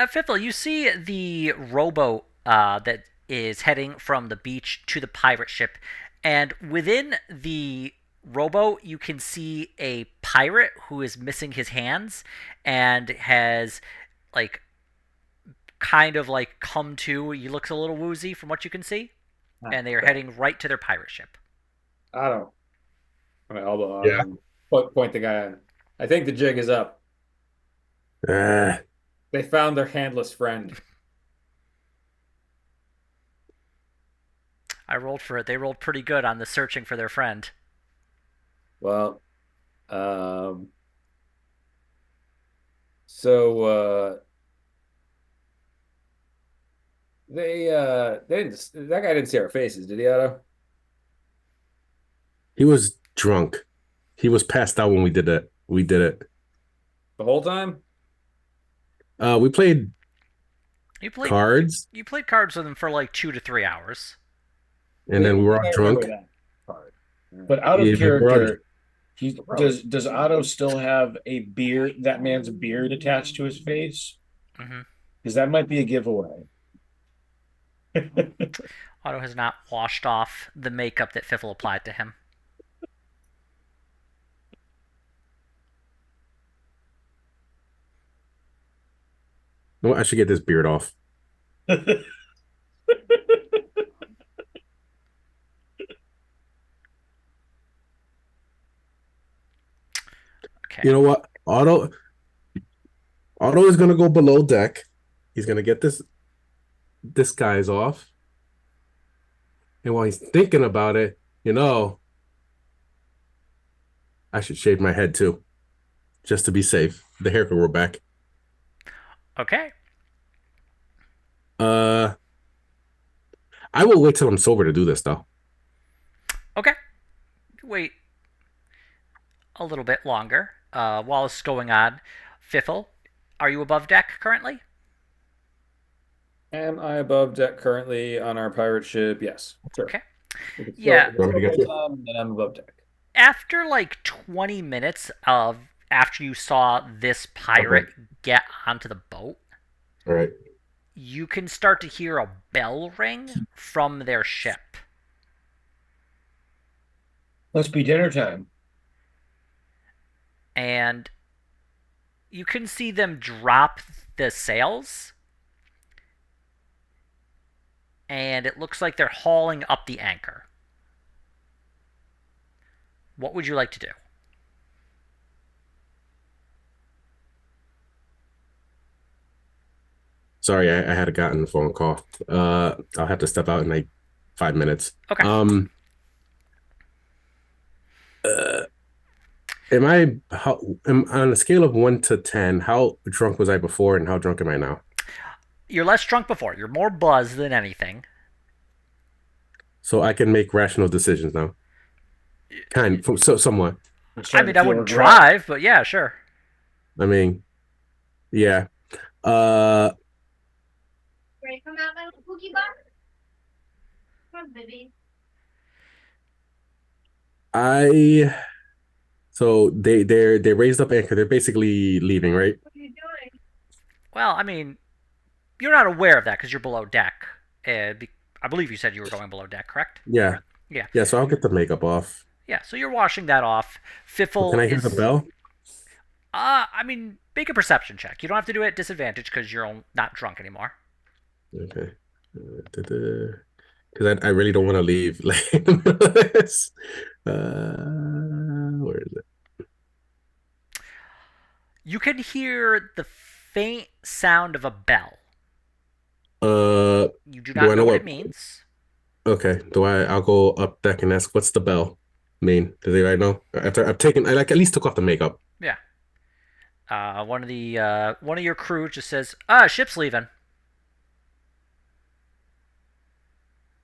Fiffle, you see the rowboat that is heading from the beach to the pirate ship, and within the rowboat, you can see a pirate who is missing his hands and has like kind of like come to. He looks a little woozy from what you can see, Ah, and they are crap. heading right to their pirate ship. I don't. I'm gonna elbow Yeah. Otto and point the guy on. I think the jig is up. Uh, They found their handless friend. I rolled for it. They rolled pretty good on the searching for their friend. Well, um, so they didn't that guy didn't see our faces, did he, Otto? he was drunk. He was passed out when we did it. We did it. The whole time? We played You played cards, you played cards with him for like 2 to 3 hours. and then we were all I remember drunk. that part. But out of Yeah, we were all character, Does Otto still have a beard? That man's beard attached to his face? Hmm. Because that might be a giveaway. Otto has not washed off the makeup that Fiffle applied to him. Well, I should get this beard off. Okay. You know what? Otto is gonna go below deck. He's gonna get this guy's off. And while he's thinking about it, I should shave my head too, just to be safe. The hair can grow back. Okay. Uh, I will wait till I'm sober to do this though. Okay. Wait a little bit longer. While this is going on, Fiffle, are you above deck currently? Am I above deck currently on our pirate ship? Yes, sure. Okay. If it's still, Yeah. if You it's want me still to get you? daytime, then I'm above deck. After like 20 minutes of after you saw this pirate Okay. get onto the boat, All right. you can start to hear a bell ring from their ship. Must be dinner time. And you can see them drop the sails, and it looks like they're hauling up the anchor. What would you like to do? Sorry, I had gotten a phone call. I'll have to step out in like 5 minutes. Okay. Uh, on a scale of 1 to 10, how drunk was I before and how drunk am I now? You're less drunk before. You're more buzzed than anything. So I can make rational decisions now. Somewhat. I mean, I wouldn't drive, but yeah, sure. I mean, yeah. Uh, Ready to come out my little cookie box? Come on, baby. I so they raised up anchor. They're basically leaving, right? What are you doing? Well, I mean, you're not aware of that because you're below deck. I believe you said you were going below deck, correct? Yeah. Yeah. Yeah, so I'll get the makeup off. Yeah, so you're washing that off. But can Fiffle I hear the is. bell? I mean, make a perception check. You don't have to do it at disadvantage because you're not drunk anymore. Okay. Because I really don't want to leave like in the middle of this. Where is it? You can hear the faint sound of a bell. Uh, You do do not I know know what what? it means. Okay. I'll go up deck and ask, what's the bell mean? Do they right know? After I like at least took off the makeup. Yeah. One of your crew just says, ship's leaving."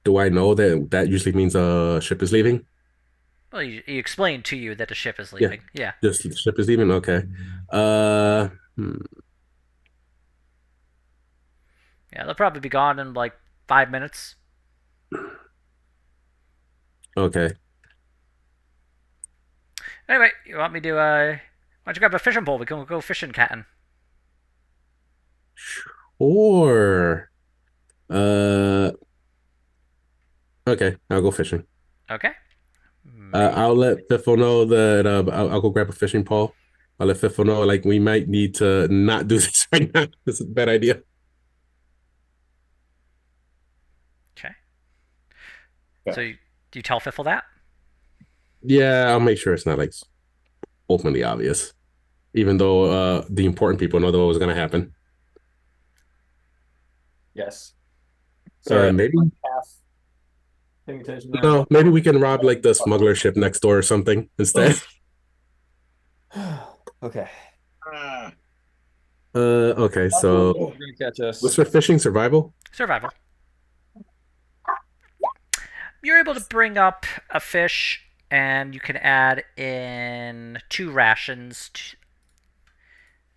Do I know that usually means a ship is leaving? Well, he explained to you that the ship is Yeah. leaving. Yeah. Just the ship is leaving. Okay. Uh, hmm, Yeah, they'll probably be gone in like 5 minutes. okay. Anyway, you want me to why don't you grab a fishing pole? We can go fishing, catting. Or okay, I'll go fishing. Okay. I'll let Fiffle know that I'll go grab a fishing pole. I'll let Fiffle know like we might need to not do this right now. This is a bad idea. Okay. Yeah. So do you tell Fiffle that? Yeah, I'll make sure it's not like openly obvious, even though the important people know that what was gonna happen. Yes. Sorry, Maybe half paying attention there. no, maybe we can rob like the smuggler ship next door or something instead. Okay. Ah, Okay, so You're gonna catch us. what's for fishing survival? Survival. You're able to bring up a fish, and you can add in 2 rations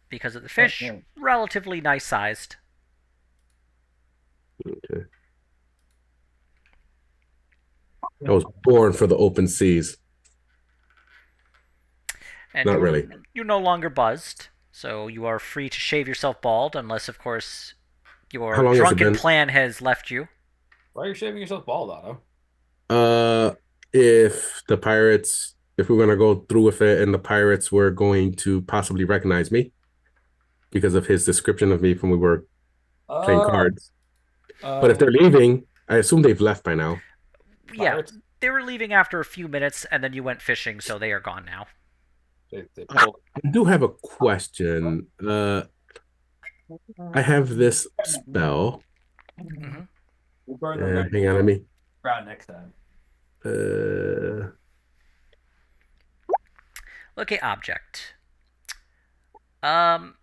because of the fish. Okay. Relatively nice sized. Okay. I was born for the open seas. And Not really. you're no longer buzzed, so you are free to shave yourself bald, unless, of course, How your long has it drunken been? plan has left you. Why are you shaving yourself bald, Otto? Uh, if we're gonna go through with it, and the pirates were going to possibly recognize me because of his description of me from we were playing Oh, cards. But if um, they're leaving, I assume they've left by now. Yeah, pirates. they were leaving after a few minutes, and then you went fishing, so they are gone now. They I pulled. do have a question. I have this spell. Mm-hmm. We'll burn them next Hang on, let me. round next time. Uh, Okay, object. Um.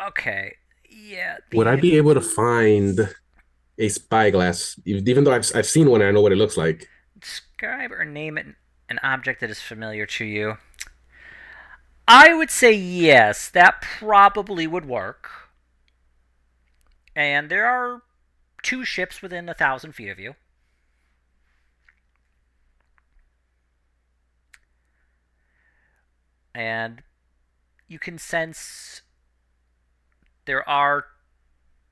Okay. Yeah. would I The be able to find a spyglass, even though I've seen one and I know what it looks like? describe or name an object that is familiar to you. I would say yes. That probably would work. And there are two ships within 1,000 feet of you. And you can sense there are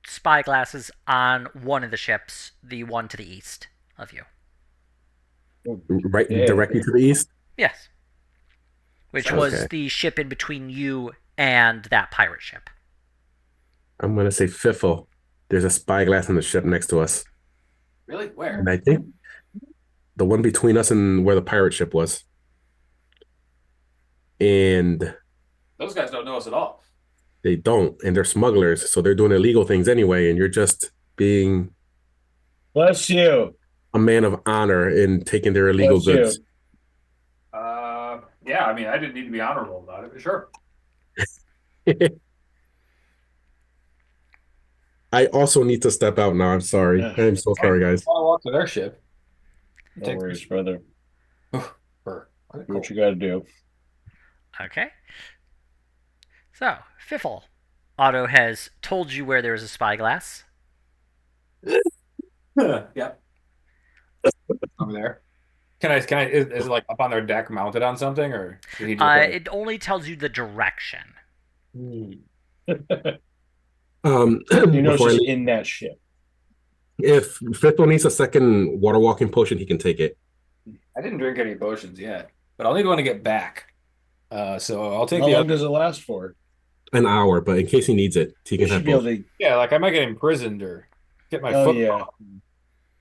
spyglasses on one of the ships, the one to the east of you. Right, Yeah. directly to the east. Yes. Which was Okay, the ship in between you and that pirate ship. I'm gonna say Fiffle. There's a spyglass on the ship next to us, Really? Where? and I think the one between us and where the pirate ship was. And Those guys don't know us at all. they don't, and they're smugglers, so they're doing illegal things anyway. And you're just being Bless you. a man of honor in taking their illegal Bless goods. you. Yeah, I mean, I didn't need to be honorable about it, but sure. I also need to step out now. I'm sorry. Ugh, I'm so sorry, guys. I'll walk to their ship. no worries, brother. Her. Do what you got to do. Okay. So, Fiffle. Otto has told you where there is a spyglass. Yeah, over there. Is it like up on their deck mounted on something, or did he just like, It only tells you the direction. You know, it's Before I just leave, in that ship. if Fiffle needs a second water walking potion, he can take it. I didn't drink any potions yet, but I'll need one to get back. So I'll take How the long other. does it last for? An hour, but in case he needs it, he You can should have be able both. to. Yeah, like I might get imprisoned or get my Oh foot, yeah,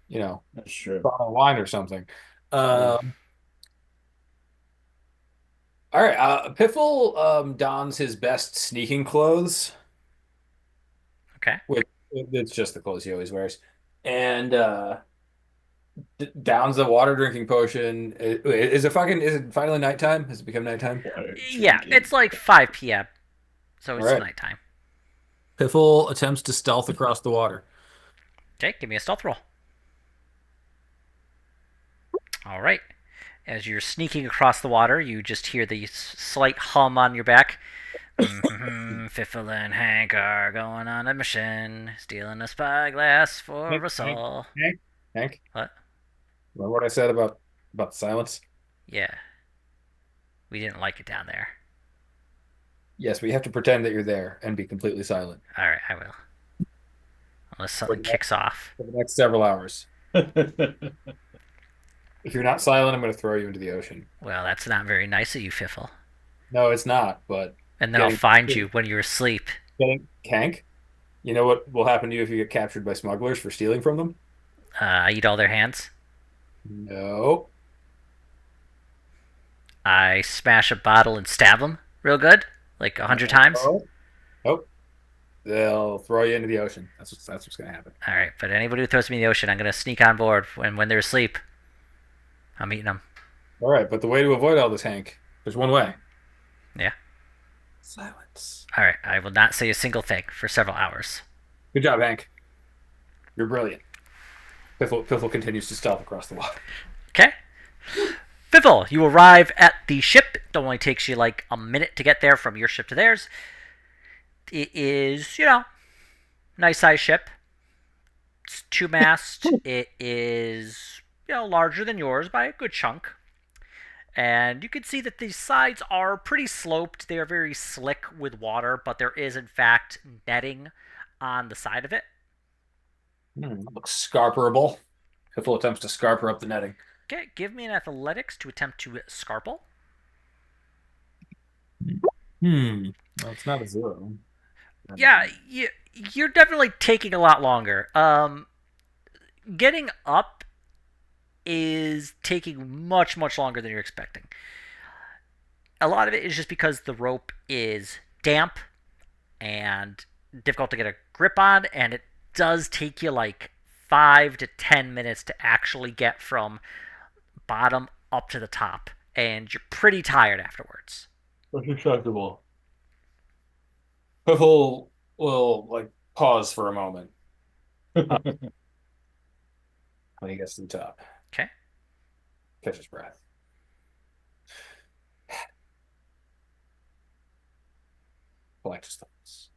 you know, that's true. bottle of wine or something. Yeah. All right. Piffle dons his best sneaking clothes, Okay. which it's just the clothes he always wears, and downs the water drinking potion. Is it finally nighttime? Has it become nighttime? Water Yeah, drinking. it's like 5 p.m., so All it's right. nighttime. Piffle attempts to stealth across the water. Okay, give me a stealth roll. All right. As you're sneaking across the water, you just hear the slight hum on your back. Fiffle and Hank are going on a mission, stealing a spyglass for us Hank, all. Hank, Hank. What? Remember what I said about silence? Yeah, we didn't like it down there. Yes, but you have to pretend that you're there and be completely silent All right, I will. Unless for something kicks off. the next several hours. If you're not silent, I'm going to throw you into the ocean. Well, that's not very nice of you, Fiffle. No, it's not. But And then I'll getting find you when you're asleep. Hank, you know what will happen to you if you get captured by smugglers for stealing from them? I eat all their hands. No. I smash a bottle and stab them real good, like 100 times. Oh, nope. They'll throw you into the ocean. That's what's going to happen. All right, but anybody who throws me in the ocean, I'm gonna sneak on board when they're asleep. I'm eating them. All right, but the way to avoid all this, Hank, there's one way. Yeah. Silence. All right, I will not say a single thing for several hours. Good job, Hank. You're brilliant. Piffle continues to stealth across the water. Okay. Fiffle, you arrive at the ship. It only takes you like a minute to get there from your ship to theirs. It is, nice size ship. It's two mast. It is, larger than yours by a good chunk. And you can see that these sides are pretty sloped. They are very slick with water, but there is, in fact, netting on the side of it. Looks scarperable. Piffle attempts to scarper up the netting. Okay, give me an athletics to attempt to scarple. Well, it's not a 0. Yeah, you're definitely taking a lot longer. Getting up is taking much, much longer than you're expecting. A lot of it is just because the rope is damp and difficult to get a grip on, and it does take you like 5 to 10 minutes to actually get from bottom up to the top, and you're pretty tired afterwards. That's acceptable. Piffle will like pause for a moment when he gets to the top. Okay. Catch his breath. Collect his thoughts.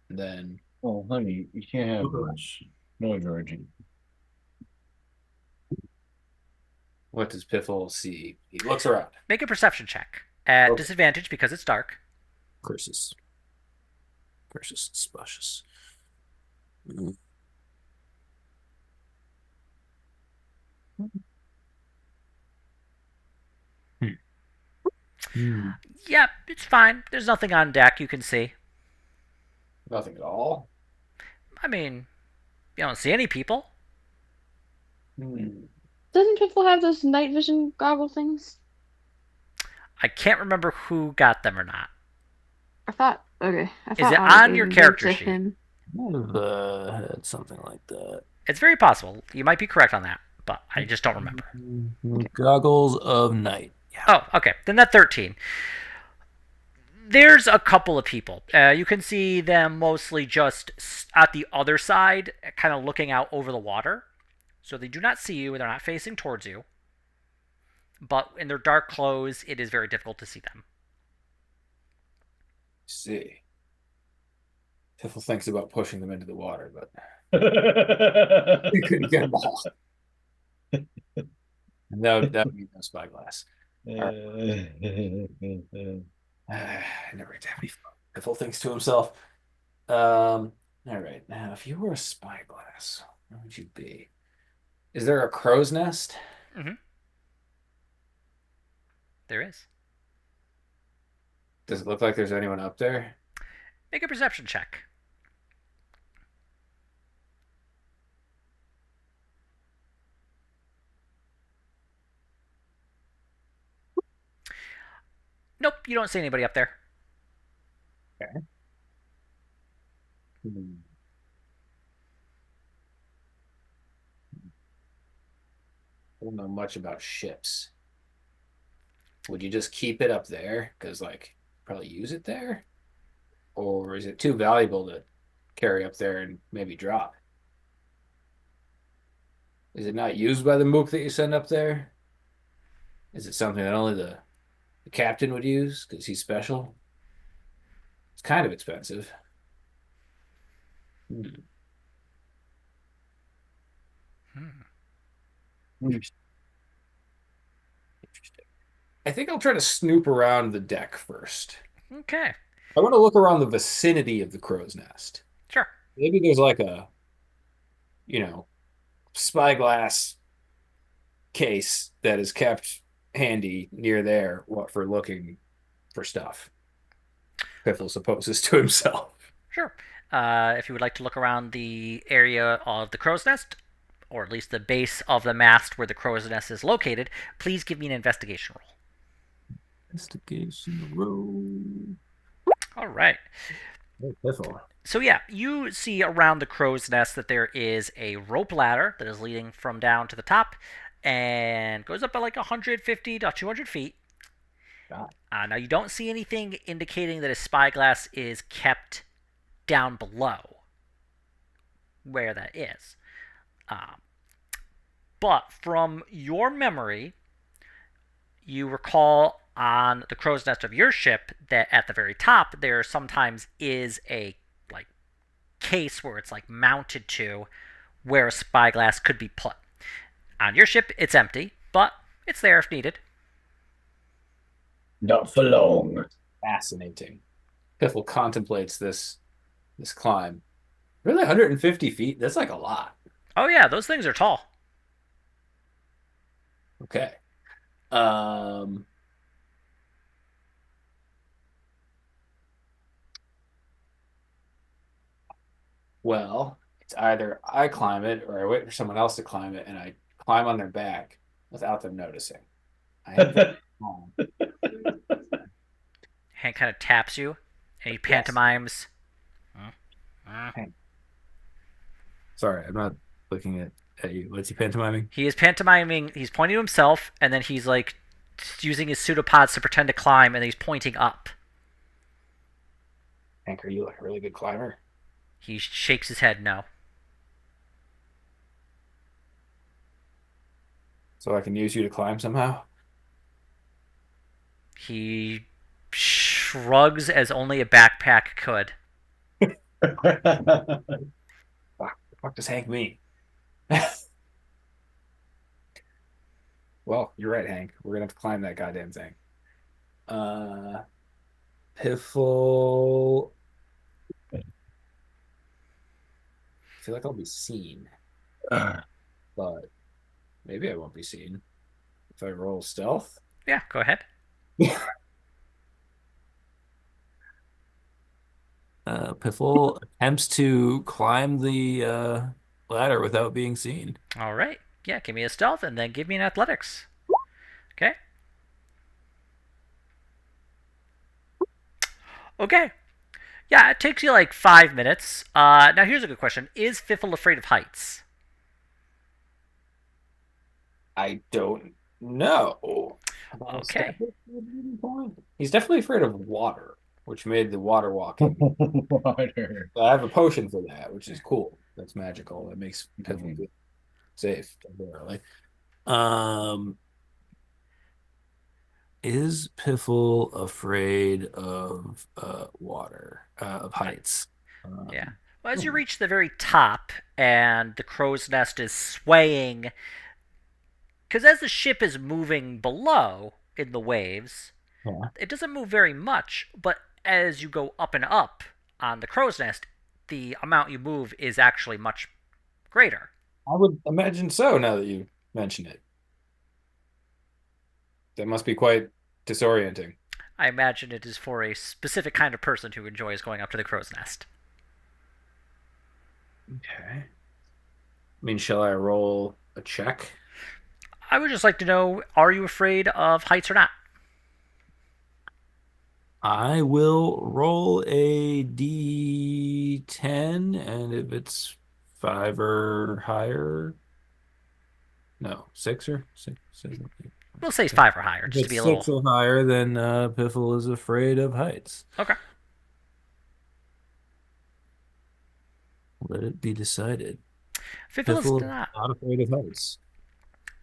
And then Oh, honey, you can't have this. No, Georgie. what does Piffle see? He looks around. Make a perception check at Okay. disadvantage because it's dark. Curses. Curses. Splashes. Yeah, it's fine. There's nothing on deck you can see. Nothing at all. I mean, you don't see any people. Doesn't Piffle have those night vision goggle things? I can't remember who got them or not. I thought okay. I Is thought it Otto on gave your them character to sheet? him. Had something like that. It's very possible. You might be correct on that, but I just don't remember. Goggles of night. Yeah. Oh, okay. Then that 13. There's a couple of people. You can see them mostly just at the other side, kind of looking out over the water. So they do not see you. They're not facing towards you. But in their dark clothes, it is very difficult to see them. See. Piffle thinks about pushing them into the water, but he couldn't get them all. And that would be no spyglass. I never get to have any fun. Piffle thinks to himself. All right. Now, if you were a spyglass, what would you be? Is there a crow's nest? There is. Does it look like there's anyone up there? Make a perception check. Nope, you don't see anybody up there. Okay. I don't know much about ships. Would you just keep it up there? Because, like, probably use it there? Or is it too valuable to carry up there and maybe drop? Is it not used by the mook that you send up there? Is it something that only the captain would use because he's special? It's kind of expensive. Interesting. I think I'll try to snoop around the deck first. Okay, I want to look around the vicinity of the crow's nest. sure. Maybe there's like a, spyglass case that is kept handy near there for looking for stuff. Piffle supposes to himself. Sure. If you would like to look around the area of the crow's nest, or at least the base of the mast where the crow's nest is located, please give me an investigation roll. Investigation roll. All right. Piffle. So yeah, you see around the crow's nest that there is a rope ladder that is leading from down to the top and goes up by like 150 to 200 feet. Now you don't see anything indicating that a spyglass is kept down below where that is. But from your memory, you recall on the crow's nest of your ship that at the very top there sometimes is a like case where it's like mounted to where a spyglass could be put. On your ship, it's empty, but It's there if needed. Not for long. Fascinating. Piffle contemplates this climb. Really, 150 feet? That's like a lot. Oh yeah, those things are tall. Okay. Um, well, it's either I climb it or I wait for someone else to climb it and I climb on their back without them noticing. I am very strong. Hank kind of taps you, and he Yes. pantomimes. "Mm, mm." Hey. Sorry, I'm not looking at you. What's he pantomiming? He is pantomiming. He's pointing to himself, and then he's like using his pseudopods to pretend to climb, and then he's pointing up. Hank, are you like a really good climber? He shakes his head no. So I can use you to climb somehow? He shrugs as only a backpack could. Fuck, the fuck does Hank mean? Well, you're right, Hank. We're gonna have to climb that goddamn thing. Uh, Piffle. I feel like I'll be seen, but maybe I won't be seen if I roll stealth. Yeah, go ahead. Piffle attempts to climb the ladder without being seen. All right. Yeah, give me a stealth, and then give me an athletics. Okay. Okay. Yeah, it takes you like 5 minutes. Now here's a good question: is Fiffle afraid of heights? I don't know. Okay. He's definitely afraid of water, which made the water walking. Water. I have a potion for that, which is cool. That's magical. It makes Piffle feel safe temporarily. Um, is Piffle afraid of water, of heights? Yeah. Well, as you reach the very top and the crow's nest is swaying, because as the ship is moving below in the waves, Yeah. it doesn't move very much, but as you go up and up on the crow's nest, the amount you move is actually much greater. I would imagine so now that you mention it. That must be quite disorienting. I imagine it is for a specific kind of person who enjoys going up to the crow's nest. Okay. I mean, shall I roll a check? I would just like to know, are you afraid of heights or not? I will roll a D10, and if it's five or higher, no, six or six, seven, eight, We'll say nine. 5 or higher, If just to be it's a little. six or higher, then Piffle is afraid of heights. Okay. Let it be decided. Fiffle is Piffle is not. not afraid of heights.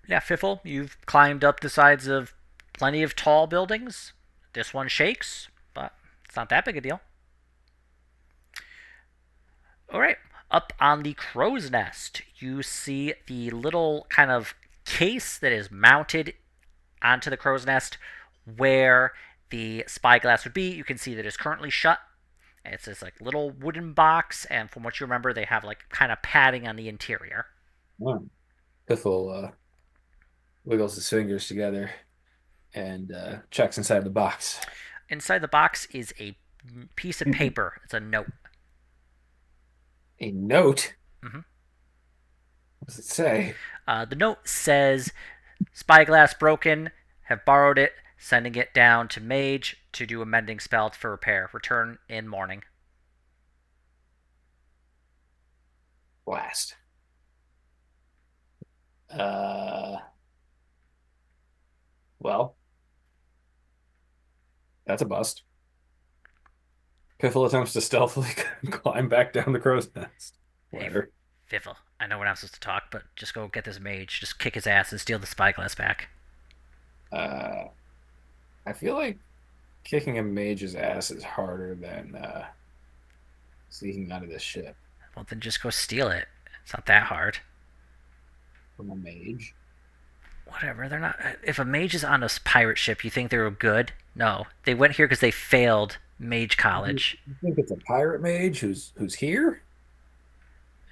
Yeah, Fiffle, you've climbed up the sides of plenty of tall buildings. This one shakes, but it's not that big a deal. All right. Up on the crow's nest, you see the little kind of case that is mounted onto the crow's nest where the spyglass would be. You can see that it's currently shut. It's this like little wooden box, and from what you remember, they have like kind of padding on the interior. Oh. Piffle wiggles his fingers together and checks inside the box. Inside the box is a piece of paper. It's a note. A note? Mm-hmm. What does it say? The note says, "Spyglass broken. Have borrowed it. Sending it down to Mage to do a mending spell for repair. Return in morning." Blast. Uh, well, that's a bust. Piffle attempts to stealthily climb back down the crow's nest Hey, ladder. Fiffle, I know we're not supposed to talk, but just go get this mage. Just kick his ass and steal the spyglass back. Uh, I feel like kicking a mage's ass is harder than sneaking out of this ship Well, then just go steal it. It's not that hard. from a mage. whatever. They're not. If a mage is on a pirate ship, you think they were good? No, they went here because they failed mage college. You think it's a pirate mage who's here?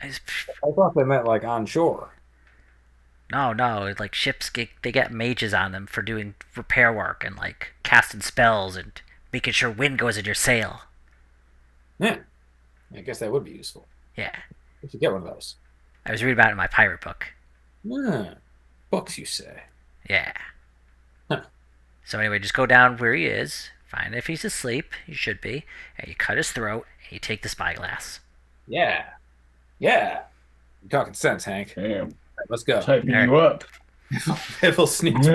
It's, I thought they meant like on shore. no, no, like ships they get mages on them for doing repair work and like casting spells and making sure wind goes in your sail. Yeah, I guess that would be useful. Yeah, We should get one of those. I was reading about it in my pirate book. Ah, books, you say? Yeah. Huh. So anyway, just go down where he is, find if he's asleep. He should be, and you cut his throat and you take the spyglass. Yeah, yeah. You're talking sense, Hank. All Damn. right, let's go. Typing All you up. Piffle sneaks.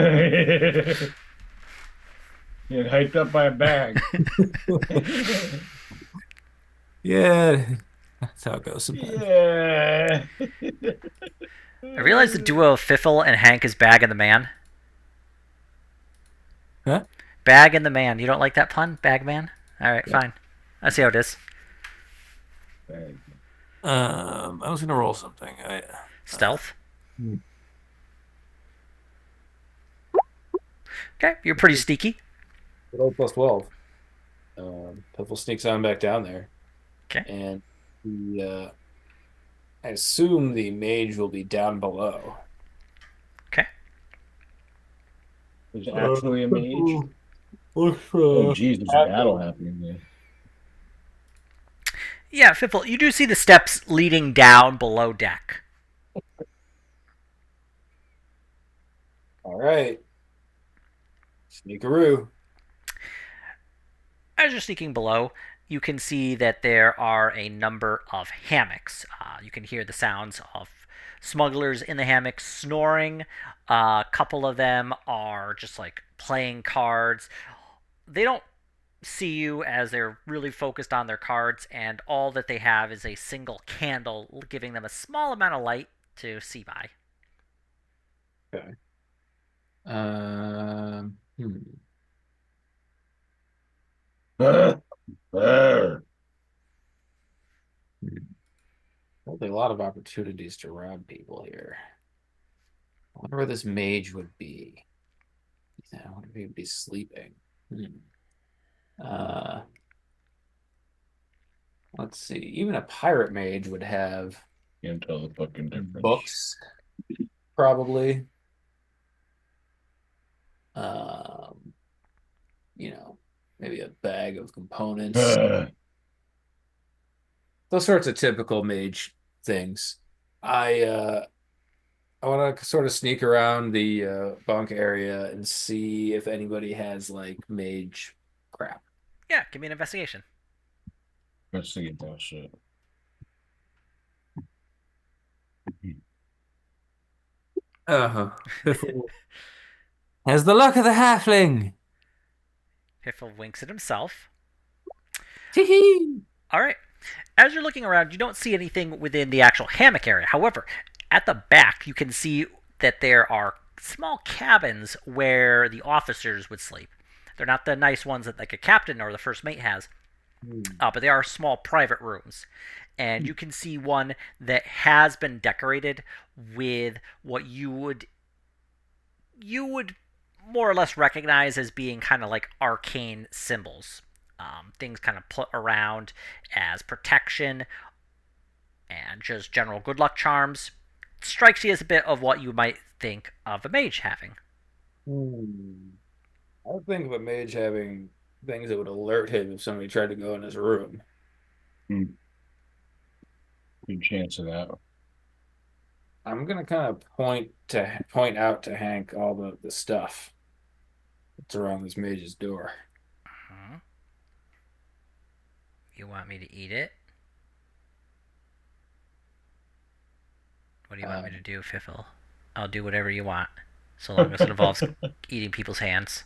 Get hyped up by a bag. Yeah, that's how it goes sometimes. Yeah. I realize the duo of Fiffle and Hank is Bag and the Man. Huh? Bag and the Man. You don't like that pun? Bag Man? Alright, fine. I see how it is. I was gonna roll something. Stealth? Hmm. Okay, you're pretty sneaky. Good old plus 12. Piffle sneaks on back down there. Okay. And I assume the mage will be down below. Okay. There's actually a mage. Looks, Oh, geez, there's a battle happening there. Yeah, Fiffle, you do see the steps leading down below deck. all right. Sneakaroo. As you're sneaking below, you can see that there are a number of hammocks. You can hear the sounds of smugglers in the hammocks snoring. A couple of them are just like playing cards. They don't see you as they're really focused on their cards, and all that they have is a single candle giving them a small amount of light to see by. Okay. Um, hmm. There. There'll be a lot of opportunities to rob people here. I wonder where this mage would be. I wonder if he would be sleeping. Uh, let's see. Even a pirate mage would have Can't tell the fucking difference. books, probably. Um, maybe a bag of components. Those sorts of typical mage things. I want to sort of sneak around the bunk area and see if anybody has like mage crap. Yeah, give me an investigation. Investigate that shit. Uh-huh. Has the luck of the halfling. Piffle winks at himself. Tee-hee. All right. As you're looking around, you don't see anything within the actual hammock area. However, at the back, you can see that there are small cabins where the officers would sleep. They're not the nice ones that like a captain or the first mate has, but they are small private rooms. And you can see one that has been decorated with what you would more or less recognize as being kind of like arcane symbols. Things kind of put around as protection and just general good luck charms. Strikes you as a bit of what you might think of a mage having. I would think of a mage having things that would alert him if somebody tried to go in his room. Good chance of that. I'm gonna kind of point out to Hank all the stuff that's around this mage's door. Uh-huh. You want me to eat it? What do you want me to do, Fiffle? I'll do whatever you want, so long as it involves eating people's hands.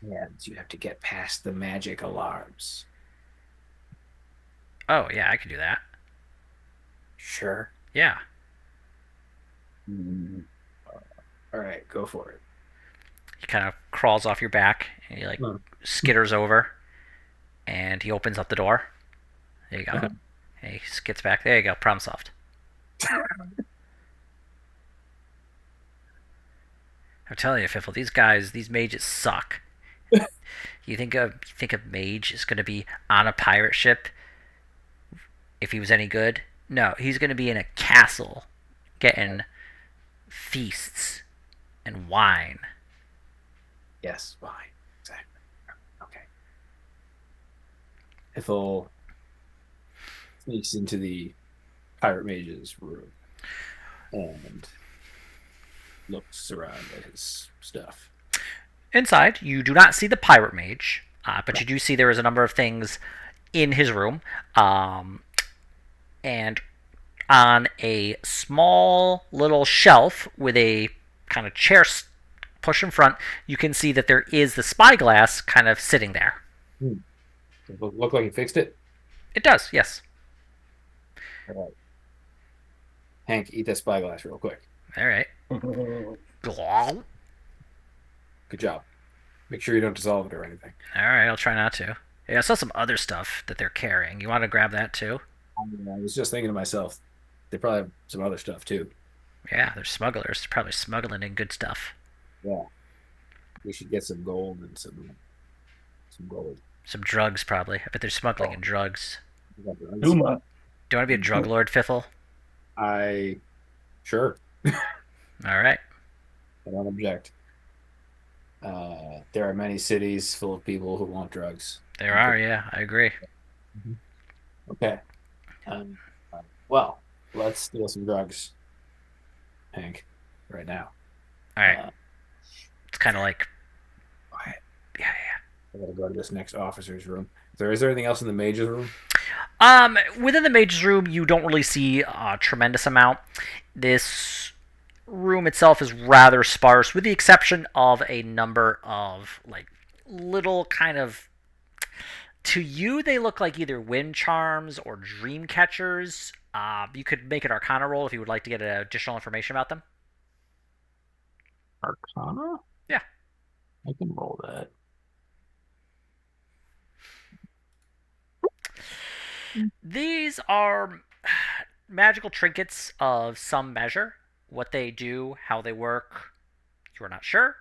Yeah, you have to get past the magic alarms. Oh, yeah, I could do that. Sure. Yeah. All right, go for it. He kind of crawls off your back, and he like skitters over, and he opens up the door. There you go. And he skits back. There you go. Problem solved. I'm telling you, Fiffle, these mages suck. You think a mage is going to be on a pirate ship if he was any good? No, he's going to be in a castle getting feasts and wine. Yes, fine. Exactly. Okay. Ithel sneaks into the pirate mage's room and looks around at his stuff. Inside, you do not see the pirate mage, but Right. you do see there is a number of things in his room. And on a small little shelf with a kind of chair push in front, you can see that there is the spyglass kind of sitting there. Hmm. Does it look like he fixed it? It does, yes. All right. Hank, eat that spyglass real quick. All right. All Good job. Make sure you don't dissolve it or anything. right, I'll try not to. Yeah, I saw some other stuff that they're carrying. You want to grab that too? I was just thinking to myself, they probably have some other stuff too. Yeah, they're smugglers. They're probably smuggling in good stuff. Yeah. We should get some gold and some gold. Some drugs, probably. I bet they're smuggling in drugs. We got drugs. Duma. Do you want to be a drug lord, Fiffle? I sure. All right. I don't object. There are many cities full of people who want drugs. There are, yeah, I agree. Okay. Um, well, let's steal some drugs, Hank, right now. All right. Uh, It's kind of like, quiet. yeah. I gotta go to this next officer's room. Is there anything else in the mage's room? Within the mage's room, you don't really see a tremendous amount. This room itself is rather sparse, with the exception of a number of like little kind of. To you, they look like either wind charms or dream catchers. You could make an Arcana roll if you would like to get additional information about them. Arcana? Yeah. I can roll that. These are magical trinkets of some measure. What they do, how they work, you are not sure.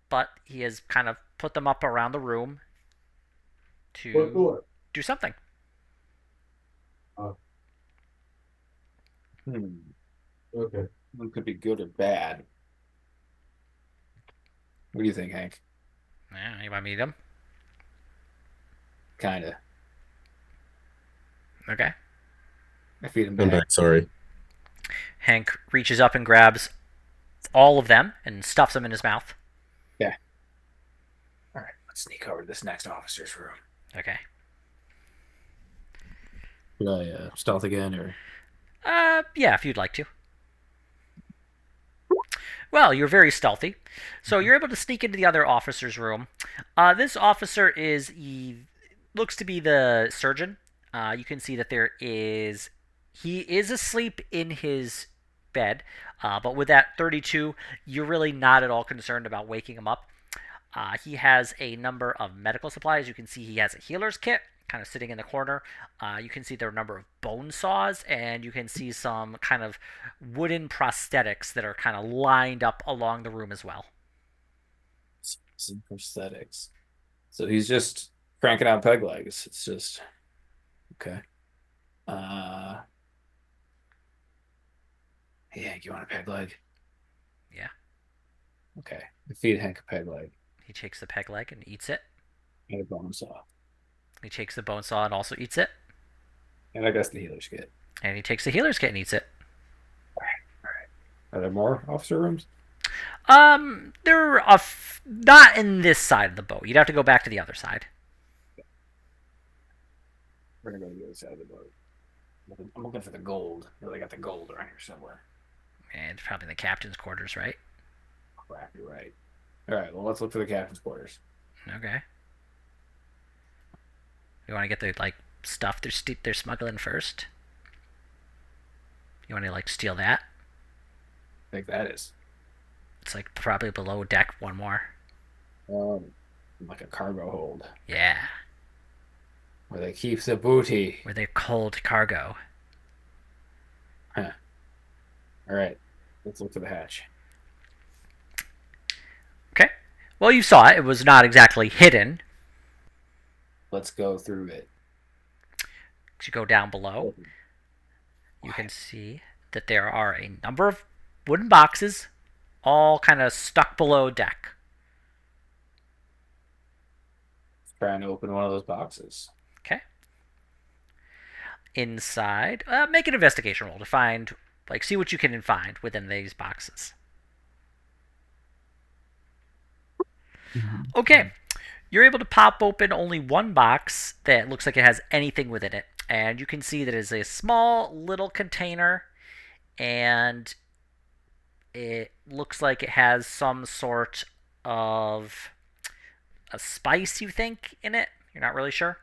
But he has kind of put them up around the room to do something. Okay. It could be good or bad. What do you think, Hank? Yeah, you want to meet him? Kinda. Okay. I feed him I'm back. back. Sorry. Hank reaches up and grabs all of them and stuffs them in his mouth. Yeah. All right, let's sneak over to this next officer's room. Okay. Should I stealth again or? Yeah, if you'd like to. Well, you're very stealthy, so you're able to sneak into the other officer's room. This officer looks to be the surgeon. You can see that he is asleep in his bed, but with that 32, you're really not at all concerned about waking him up. He has a number of medical supplies. You can see he has a healer's kit kind of sitting in the corner. You can see there are a number of bone saws, and you can see some kind of wooden prosthetics that are kind of lined up along the room as well. Some prosthetics. So he's just cranking out peg legs. It's just okay. Hey Hank, you want a peg leg? Yeah. Okay. I feed Hank a peg leg He takes the peg leg and eats it. and a bone saw. He takes the bone saw and also eats it. And I guess the healer's kit. And he takes the healer's kit and eats it. All right. Are there more officer rooms? They're not in this side of the boat. You'd have to go back to the other side. We're gonna go to the other side of the boat. I'm looking for the gold. I know they got the gold around here somewhere. And it's probably in the captain's quarters, right? Crap, you're right. All right, well, let's look for the captain's quarters. Okay. You want to get the stuff they're smuggling first? You want to steal that? I think that is. It's probably below deck one more. Like a cargo hold Yeah, where they keep the booty. where they're cold cargo. Huh. All right, let's look for the hatch. Well, you saw it. It was not exactly hidden. Let's go through it. As you go down below, you can see that there are a number of wooden boxes, all kind of stuck below deck. Trying to open one of those boxes. Okay. Inside, make an investigation roll to find, like, see what you can find within these boxes. Okay. You're able to pop open only one box that looks like it has anything within it. And you can see that it is a small little container, and it looks like it has some sort of a spice, you think, in it. You're not really sure.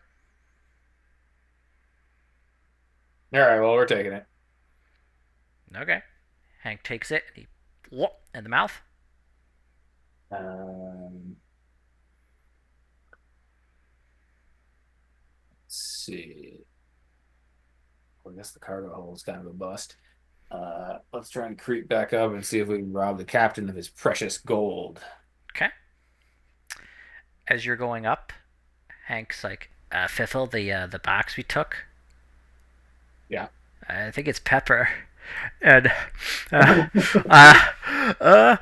All right, well, we're taking it. Okay. Hank takes it, and he whoop in the mouth. Um, let's see. Well, I guess the cargo hold is kind of a bust. Let's try and creep back up and see if we can rob the captain of his precious gold. Okay. As you're going up, Hank's like, Fiffle, the box we took. Yeah. I think it's Pepper, and uh, uh, uh,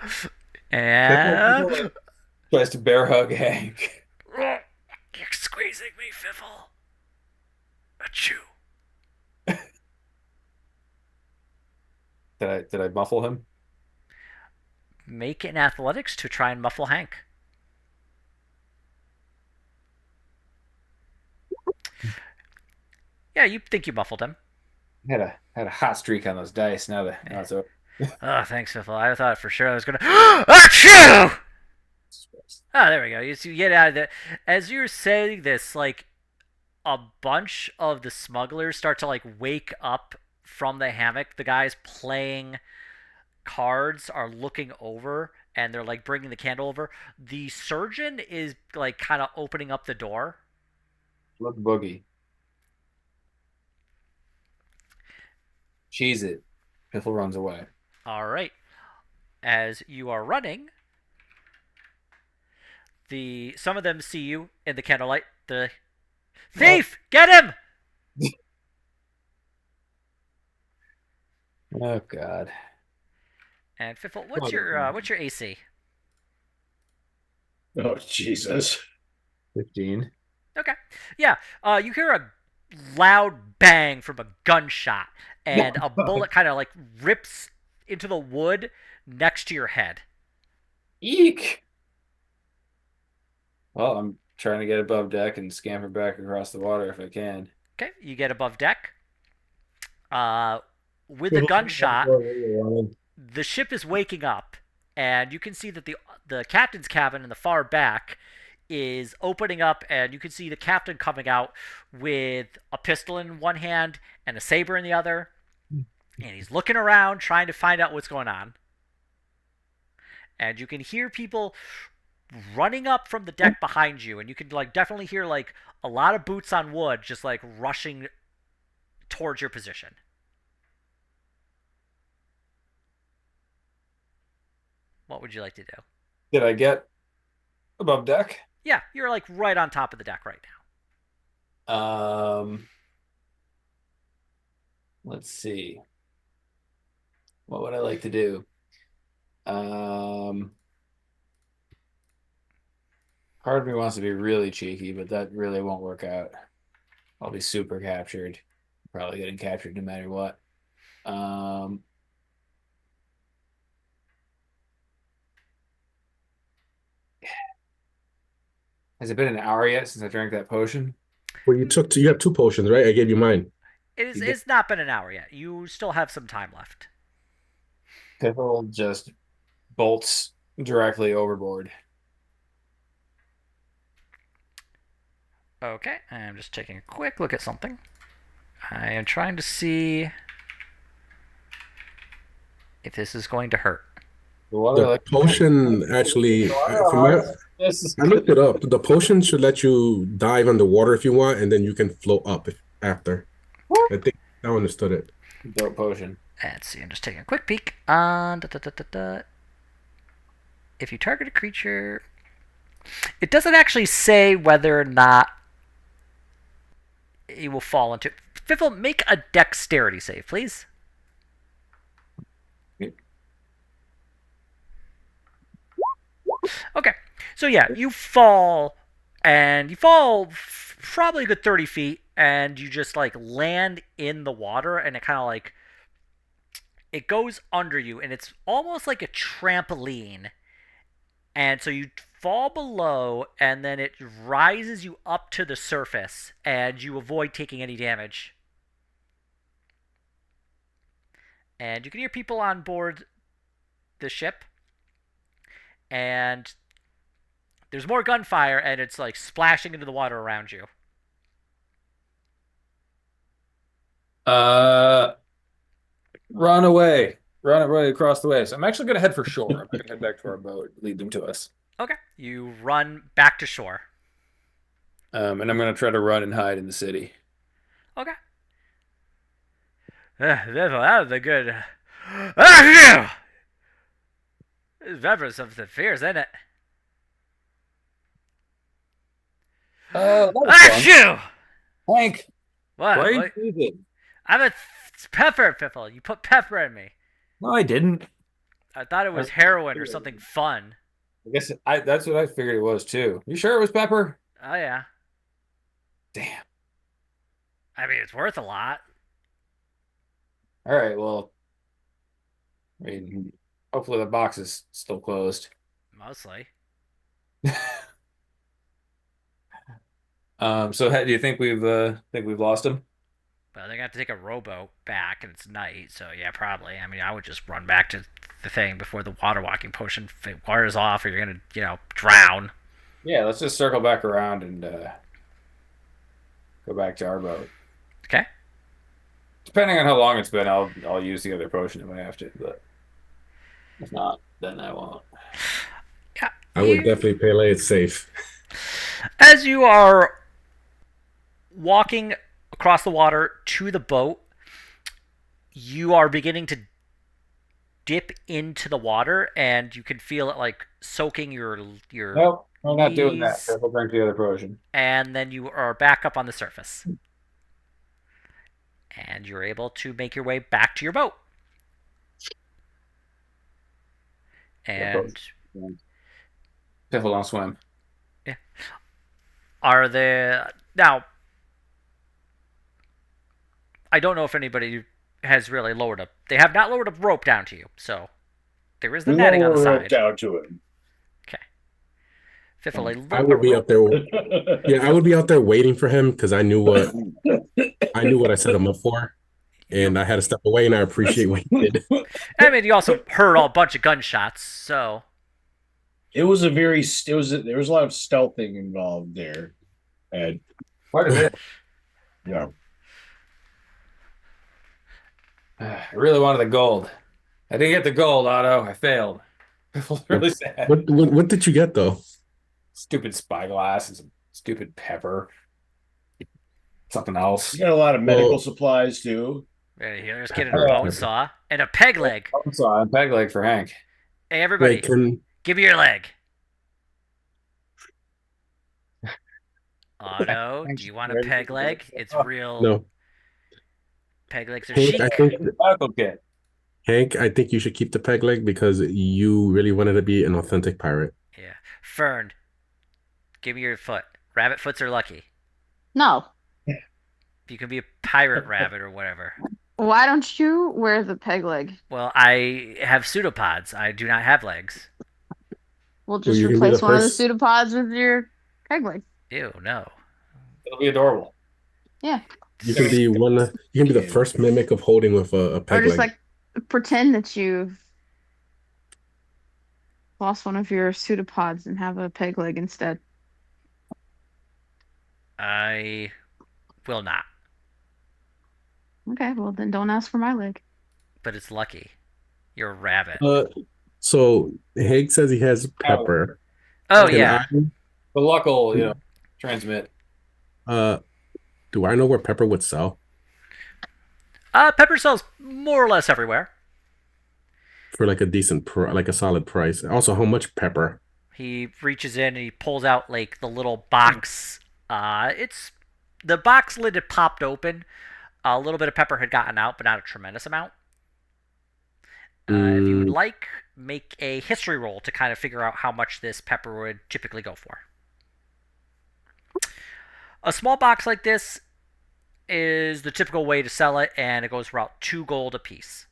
and Tries to bear hug Hank. you're squeezing me, Fiffle. Achoo. Did I muffle him? Make an athletics to try and muffle Hank. Yeah, you think you muffled him. Had a hot streak on those dice. Now it's over. Oh, thanks, Fiffle. I thought for sure I was gonna. Achoo! Ah, there we go. You get out of there. As you're saying this, like, a bunch of the smugglers start to, like, wake up from the hammock. The guys playing cards are looking over, and they're, like, bringing the candle over. The surgeon is, like, kind of opening up the door. Look, Boogie. Cheese it. Piffle runs away. All right. As you are running, some of them see you in the candlelight. The thief, get him! Oh God. And Fiffle, what's your AC? Oh, Jesus. 15. Okay. Yeah. You hear a loud bang from a gunshot, and a bullet kind of, like, rips into the wood next to your head. Eek. Well, I'm trying to get above deck and scamper back across the water if I can. Okay. You get above deck. With the gunshot, the ship is waking up, and you can see that the captain's cabin in the far back is opening up, and you can see the captain coming out with a pistol in one hand and a saber in the other, and he's looking around trying to find out what's going on. And you can hear people running up from the deck behind you, and you can, like, definitely hear, like, a lot of boots on wood just, like, rushing towards your position. What would you like to do? Did I get above deck? Yeah, you're, like, right on top of the deck right now. Let's see. What would I like to do? Part of me wants to be really cheeky, but that really won't work out. I'll be super captured. Probably getting captured no matter what. Has it been an hour yet since I drank that potion? Well, you have two potions, right? I gave you mine. It's not been an hour yet. You still have some time left. Piffle just bolts directly overboard. Okay, I'm just taking a quick look at something. I am trying to see if this is going to hurt. The potion actually, I looked it up. The potion should let you dive underwater if you want, and then you can float up after. I think I understood it. Dope potion. Let's see, I'm just taking a quick peek. If you target a creature, It doesn't actually say whether or not he will fall into. Fiffle, make a dexterity save, please. Okay, so yeah, you fall, and you fall probably a good 30 feet, and you just like land in the water, and it kind of like it goes under you, and it's almost like a trampoline, and so you fall below, and then it rises you up to the surface, and you avoid taking any damage. And you can hear people on board the ship, and there's more gunfire, and it's like splashing into the water around you. Uh, Run away. Run away across the way. So I'm actually going to head for shore. I'm going to head back to our boat, lead them to us. Okay, you run back to shore. And I'm going to try to run and hide in the city. Okay. That was a good. Ah, That was something fierce, isn't it? That was fun. Achoo! Hank, What? why are you What? breathing? I'm a pepper, Piffle. You put pepper in me. No, I didn't. I thought it was heroin or something fun. I guess that's what I figured it was too. You sure it was pepper? Oh yeah. Damn. I mean, it's worth a lot. All right, well, I mean, hopefully the box is still closed. Mostly. So do you think we've lost him? But they're gonna have to take a rowboat back, and it's night, so yeah, probably. I mean, I would just run back to the thing before the water walking potion wears off, or you're gonna, drown. Yeah, let's just circle back around and go back to our boat. Okay. Depending on how long it's been, I'll use the other potion if I have to, but if not, then I won't. Yeah. I would definitely play it safe. As you are walking across the water to the boat, you are beginning to dip into the water, and you can feel it like soaking your Nope, I'm not doing that. knees, I'll drink the other potion. and then you are back up on the surface, and you're able to make your way back to your boat. And Piffle don't swim. yeah, are there now? I don't know if anybody has really lowered up. They have not lowered a rope down to you, so there is the netting on the Lower rope side. down to it. Okay. Fiffle, I would be up there. Yeah, I would be out there waiting for him because I knew what I set him up for, and I had to step away, and I appreciate what he did. I mean, you also heard a bunch of gunshots, so There was a lot of stealthing involved there. And Quite a bit. yeah. I really wanted the gold. I didn't get the gold, Otto. I failed. Piffle's really sad. What did you get though? Stupid spyglass and some stupid pepper. Something else. You got a lot of medical Well- supplies too. here's getting a bone saw and a peg leg. I'm sorry, peg leg for Hank. Hey, everybody, Wait, can give me your leg. Otto, do you want a peg leg? It's real. no Peg legs are Hank? chic. I think Medical kit. Hank. I think you should keep the peg leg because you really wanted to be an authentic pirate. Yeah. Fern, give me your foot. Rabbit foots are lucky. No. You can be a pirate rabbit or whatever. Why don't you wear the peg leg? Well, I have pseudopods. I do not have legs. We'll just you can be replace the one of the first- pseudopods with your peg leg. Ew, no. It'll be adorable. Yeah. You can be one. You can be the first mimic of holding with a Or peg just leg. like pretend that you've lost one of your pseudopods and have a peg leg instead. I will not. Okay, well then don't ask for my leg. But it's lucky. You're a rabbit. So Hank says he has pepper. Oh, Can yeah. The luck will, transmit. Do I know where pepper would sell Pepper sells more or less everywhere. for like a decent, like a solid price? Also, how much pepper? He reaches in and he pulls out like the little box. It's the box lid had popped open. A little bit of pepper had gotten out, but not a tremendous amount. If you would Mm, like, make a history roll to kind of figure out how much this pepper would typically go for. A small box like this is the typical way to sell it, and it goes for about 2 gold a piece,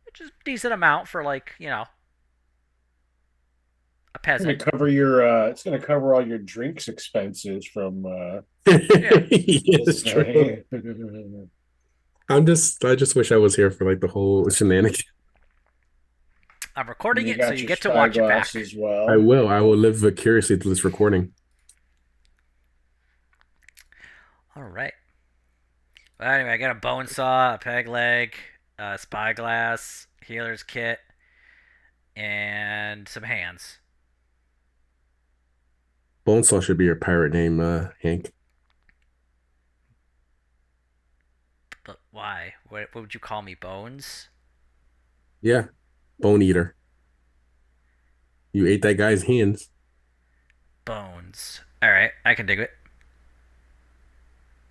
which is a decent amount for like a Gonna peasant. cover your it's gonna cover all your drinks expenses from Yeah, it's this true. night. I just wish I was here for like the whole shenanigans. I'm And recording you it, so got you your get to watch it spyglass back. as well. I will live vicariously through this recording. All right. Well, anyway, I got a bone saw, a peg leg, a spyglass, healer's kit, and some hands. Bonesaw should be your pirate name, Hank. But why? What would you call me? Bones? Yeah, Bone Eater. You ate that guy's hands. Bones. All right, I can dig it.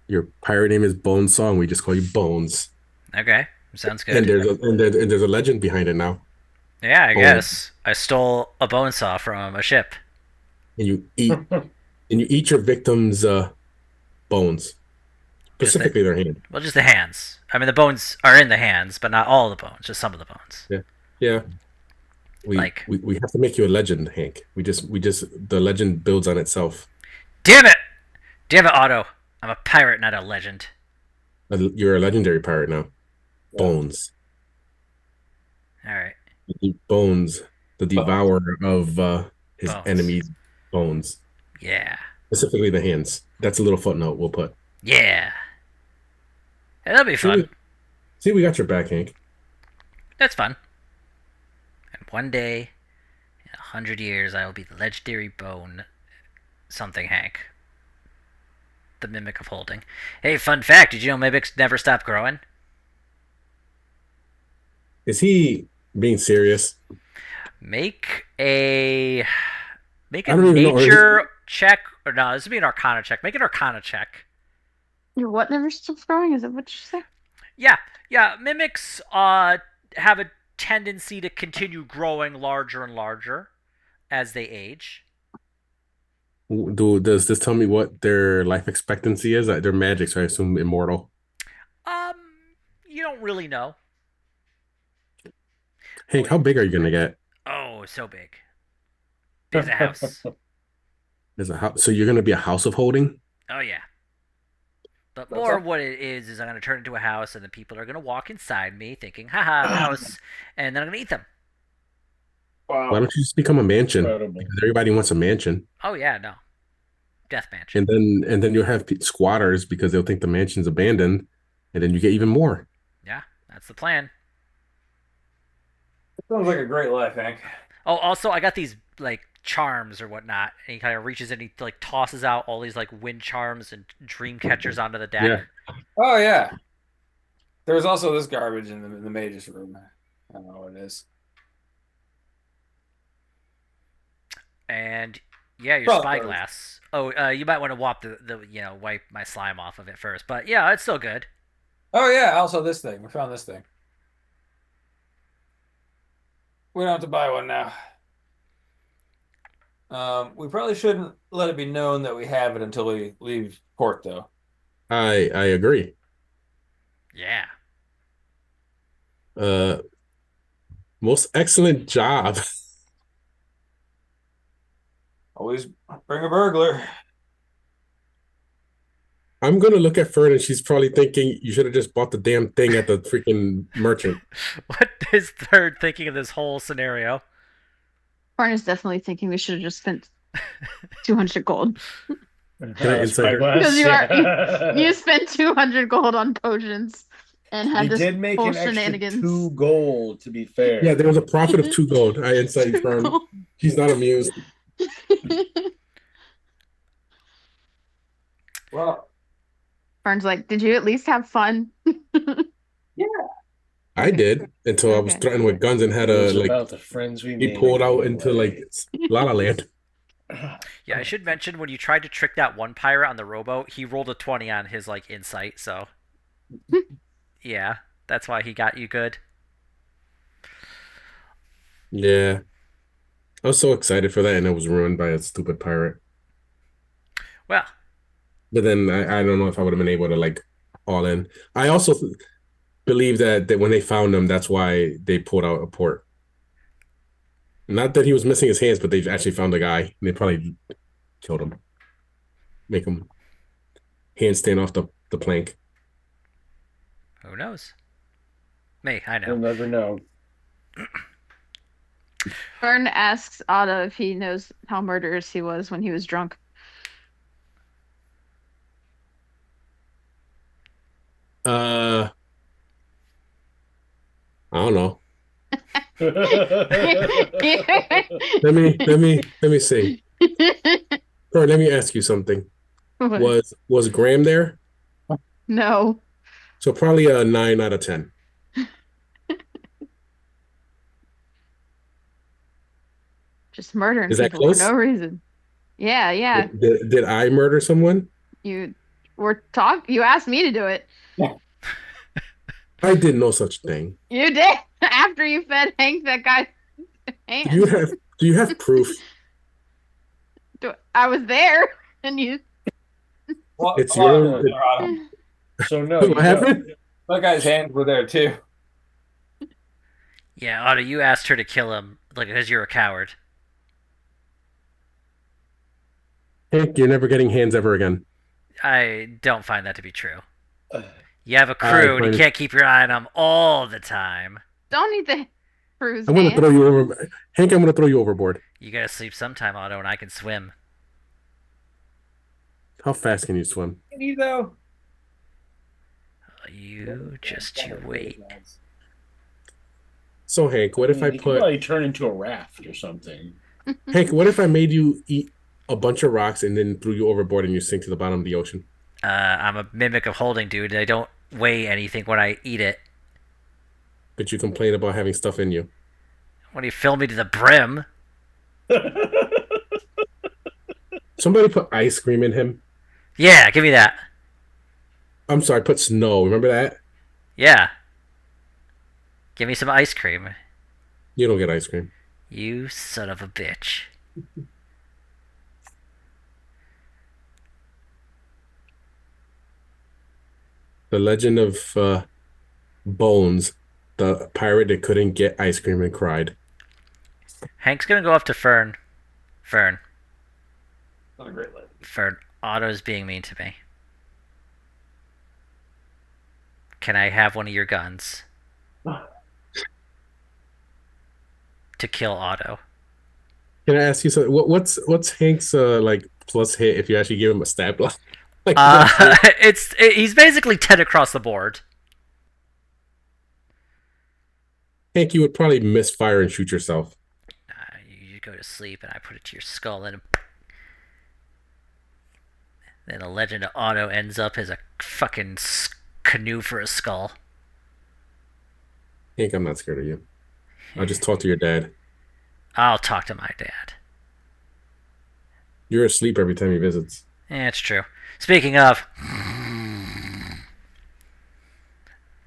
Your pirate name is Bonesaw, and we just call you Bones. Okay, sounds And good. there's a legend behind it now. Yeah, I Bone. guess I stole a bone saw from a ship. And you eat your victims' bones, Just the specifically their hand. well, just the hands. I mean, the bones are in the hands, but not all the bones. Just some of the bones. Yeah, yeah. Like, We have to make you a legend, Hank. We just the legend builds on itself. damn it, damn it, Otto. I'm a pirate, not a legend. You're a legendary pirate now. Yeah. Bones. All right, Bones, the devourer of his bones. enemies' bones, Yeah, specifically the hands. That's a little footnote we'll put. yeah. Yeah, that'll be See, fun. we got your back, Hank. That's fun. And one day, in 100 years, I will be the legendary bone something Hank, the mimic of holding. Hey, fun fact: did you know mimics never stop growing? Is he being serious? Make a make a I don't even know. nature check, or no, this would be an Arcana check. Make an Arcana check. Your what never stops growing? Is that what you say? Yeah, yeah. Mimics have a tendency to continue growing larger and larger as they age. Does this tell me what their life expectancy is? They're magic, so I assume immortal. Um, you don't really know. Hank, how big are you gonna get? Oh, so big. Big as a house. As a house, so you're gonna be a house of holding? Oh yeah. But That's more all. what it is I'm gonna turn into a house, and then people are gonna walk inside me, thinking, "Haha, house," and then I'm gonna eat them. Why Wow, don't you just become a mansion? incredible. Because everybody wants a mansion, Oh yeah, no, death mansion. and then you'll have squatters because they'll think the mansion's abandoned, and then you get even more. Yeah, that's the plan. Sounds like a great life, Hank. Oh, also I got these like charms or whatnot, and he kind of reaches in, he like tosses out all these like wind charms and dream catchers onto the deck. Yeah. Oh yeah. There's also this garbage in the mage's room. I don't know what it is. And yeah, your Probably spyglass. Oh, you might want to wipe my slime off of it first. But yeah, it's still good. Oh yeah, also this thing. We found this thing. We don't have to buy one now. We probably shouldn't let it be known that we have it until we leave port, though. I agree. Yeah. Uh, most excellent job. Always bring a burglar. I'm gonna look at Fern and she's probably thinking you should have just bought the damn thing at the freaking merchant. What is Third thinking of this whole scenario? Fern is definitely thinking we should have just spent 200 gold. Can I insight her? Because Spyglass. you spent 200 gold on potions and He had this did make whole an extra shenanigans. 2 gold, to be fair. Yeah, there was a profit of 2 gold. I insight 2 Fern. gold. She's not amused. Well, Fern's like, did you at least have fun? yeah. I did until I was Okay. threatened with guns and had It a was like about the friends we he made. pulled out into like La La Land. Yeah, I should mention when you tried to trick that one pirate on the rowboat, he rolled a 20 on his like insight. So yeah, that's why he got you good. Yeah, I was so excited for that, and it was ruined by a stupid pirate. Well, But then I don't know if I would have been able to like all in. I also believe that when they found him, that's why they pulled out a port. Not that he was missing his hands, but they actually found the guy. And they probably killed him, make him handstand off the plank. who knows? Me, I know. You'll never know. Fern asks Otto if he knows how murderous he was when he was drunk. Uh, I don't know. Let me see. Or let me ask you something. What? Was Graham there? No, So probably a 9 out of 10. just murdering Is that people for close? no reason. Yeah, yeah. Did I murder someone? You you asked me to do it. I did no such thing. You did after you fed Hank that guy's Do you hands. have do you have proof? I was there and you Well, It's hold on, your hold on. So no, what you happened? don't. That guy's hands were there too. Yeah, Otto, you asked her to kill him, like because you're a coward. Hank, you're never getting hands ever again. I don't find that to be true. You have a I crew, and you find can't keep your eye on them all the time. don't need the bruise I'm gonna throw hands. you over. Hank, I'm gonna throw you overboard. You gotta sleep sometime, Otto, and I can swim. How fast can you swim? Can you though? You wait. So Hank, what if I You can put probably turn into a raft or something. Hank, what if I made you eat a bunch of rocks and then threw you overboard and you sink to the bottom of the ocean? I'm a mimic of holding, dude. I don't weigh anything when I eat it. But you complain about having stuff in you. When you fill me to the brim, Somebody put ice cream in him. yeah, give me that. I'm sorry, put snow. Remember that? Yeah, give me some ice cream. You don't get ice cream. You son of a bitch. The Legend of Bones, the pirate that couldn't get ice cream and cried. Hank's gonna go up to Fern. Fern. Not a great legend. Fern. Otto's being mean to me. Can I have one of your guns to kill Otto? Can I ask you something? What's Hank's like plus hit if you actually give him a stab block? Like He's basically 10 across the board. Hank, you would probably misfire and shoot yourself. You go to sleep and I put it to your skull and then the Legend of Otto ends up as a fucking canoe for a skull. Hank, I'm not scared of you. I'll just talk to your dad. I'll talk to my dad. You're asleep every time he visits. Yeah, it's true. Speaking of,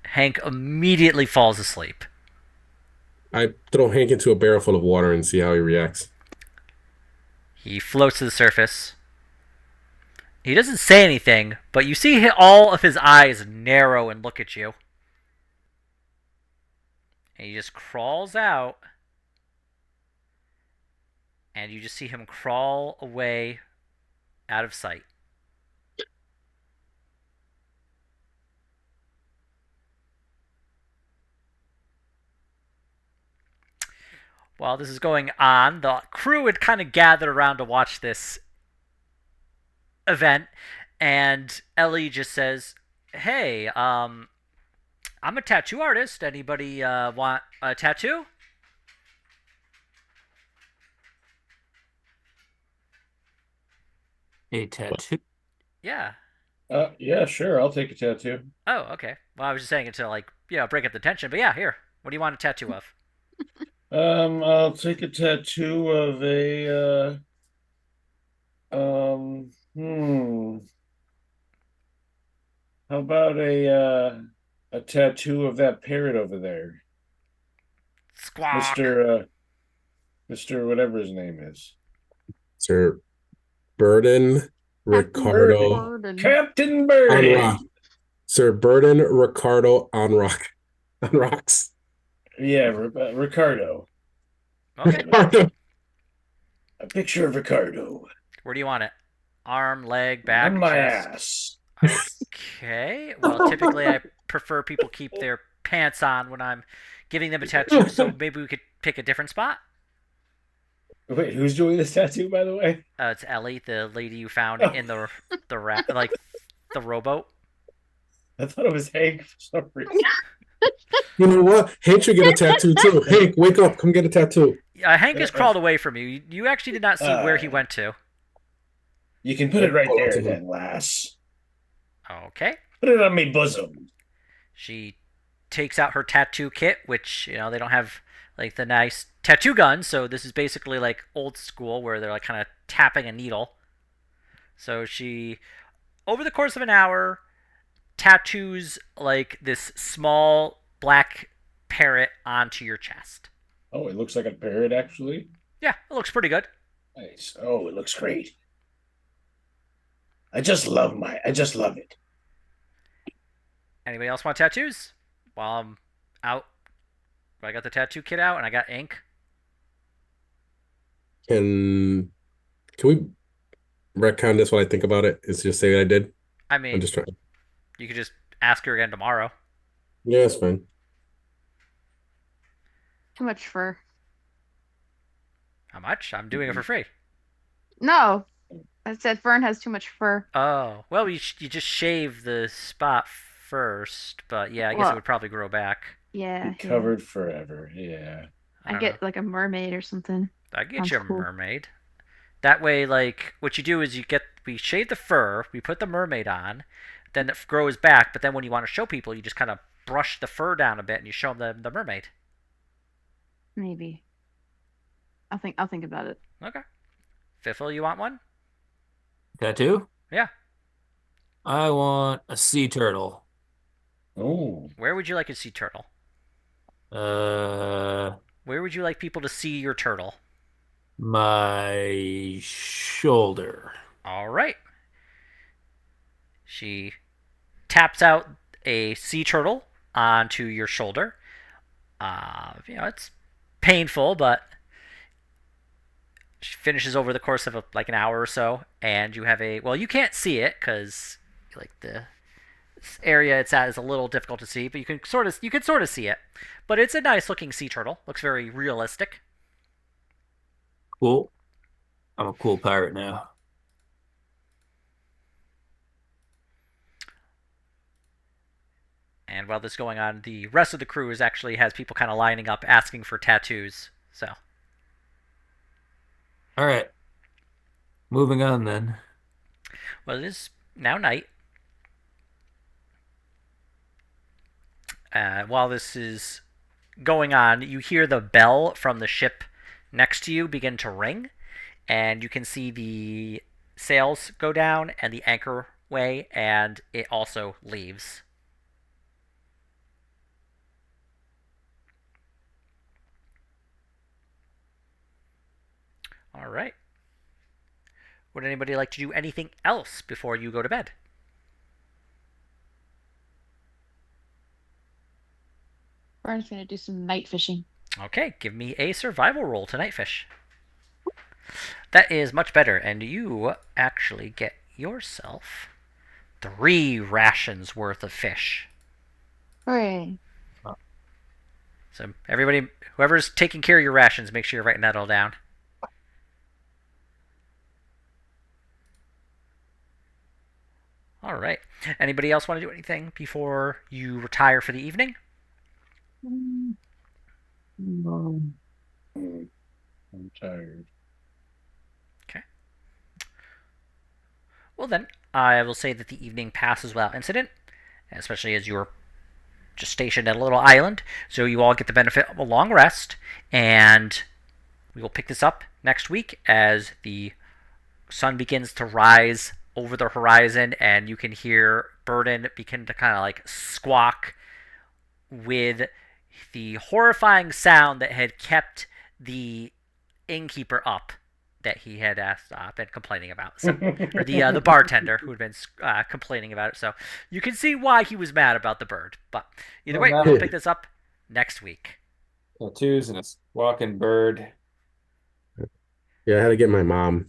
Hank immediately falls asleep. I throw Hank into a barrel full of water and see how he reacts. He floats to the surface. He doesn't say anything, but you see all of his eyes narrow and look at you. And he just crawls out. And you just see him crawl away out of sight. While this is going on, the crew had kind of gathered around to watch this event, and Ellie just says, "Hey, I'm a tattoo artist. Anybody want a tattoo?" A tattoo. Yeah. Yeah, sure. I'll take a tattoo. Oh, okay. Well, I was just saying it to like break up the tension. But yeah, here. What do you want a tattoo of? I'll take a tattoo of a um hmm. How about a tattoo of that parrot over there? Squawk. Mr. Whatever his name is. Sir Burden Captain Ricardo Burden. Captain on rock. Birdie. Sir Burden Ricardo on rock. On rocks. Yeah, Ricardo. Okay. Ricardo. A picture of Ricardo Where do you want it? Arm, leg, back, on my chest. ass. Okay. Well, typically I prefer people keep their pants on when I'm giving them a tattoo, so maybe we could pick a different spot. Wait, who's doing this tattoo, by the way? It's Ellie, the lady you found Oh, in the rowboat. I thought it was Hank for some reason. You know what? Hank should get a tattoo too. Hank, wake up. Come get a tattoo. Hank has crawled away from you. You actually did not see where he went to. You can put it right Hold on there to him. then, lass. Okay. Put it on me bosom. She takes out her tattoo kit, which, they don't have like the nice tattoo gun, so this is basically like old school where they're like kind of tapping a needle. So she, over the course of an hour, tattoos like this small black parrot onto your chest. Oh, it looks like a parrot, actually. Yeah, it looks pretty good. Nice. Oh, it looks great. I just love it. Anybody else want tattoos? While I'm out, I got the tattoo kit out and I got ink. Can we retcon this while I think about it? It's just say that I did. I I'm mean, just trying. you could just ask her again tomorrow. Yeah, it's fine. Too much fur. How much? I'm doing it for free. No, I said Fern has too much fur. Oh, well, you just shave the spot first, but yeah, I guess it Well, would probably grow back. yeah, Be covered forever. Yeah. I I don't know. get like a mermaid or something. I get Sounds you a cool. mermaid. That way, like, what you do is we shave the fur, we put the mermaid on, then it grows back, but then when you want to show people, you just kind of brush the fur down a bit and you show them the mermaid. Maybe. I'll think about it. Okay. Fiffle, you want one? Tattoo? Yeah. I want a sea turtle. Oh, Where would you like a sea turtle? Uh, Where would you like people to see your turtle? my shoulder. All right. She taps out a sea turtle onto your shoulder. It's painful, but she finishes over the course of like an hour or so, and you have you can't see it because like the area it's at is a little difficult to see, but you can sort of see it. But it's a nice looking sea turtle. Looks very realistic. Cool. I'm a cool pirate now. And while this is going on, the rest of the crew actually has people kind of lining up asking for tattoos. So, All right. Moving on then. well, it is now night. While this is going on, you hear the bell from the ship next to you begin to ring, and you can see the sails go down and the anchor weigh, and it also leaves. All right. Would anybody like to do anything else before you go to bed? Fern's gonna do some night fishing. Okay, give me a survival roll to night fish. That is much better, and you actually get yourself 3 rations worth of fish. Hooray. So everybody, whoever's taking care of your rations, make sure you're writing that all down. All right. Anybody else want to do anything before you retire for the evening? No. I'm tired. Okay. Well then, I will say that the evening passes without incident, especially as you're just stationed at a little island. So you all get the benefit of a long rest, and we will pick this up next week as the sun begins to rise over the horizon, and you can hear Burden begin to kind of like squawk with the horrifying sound that had kept the innkeeper up that he had been complaining about. So, or the bartender who had been complaining about it. So you can see why he was mad about the bird. But either way, we'll pick this up next week. Tattoos and a walking bird. Yeah, I had to get my mom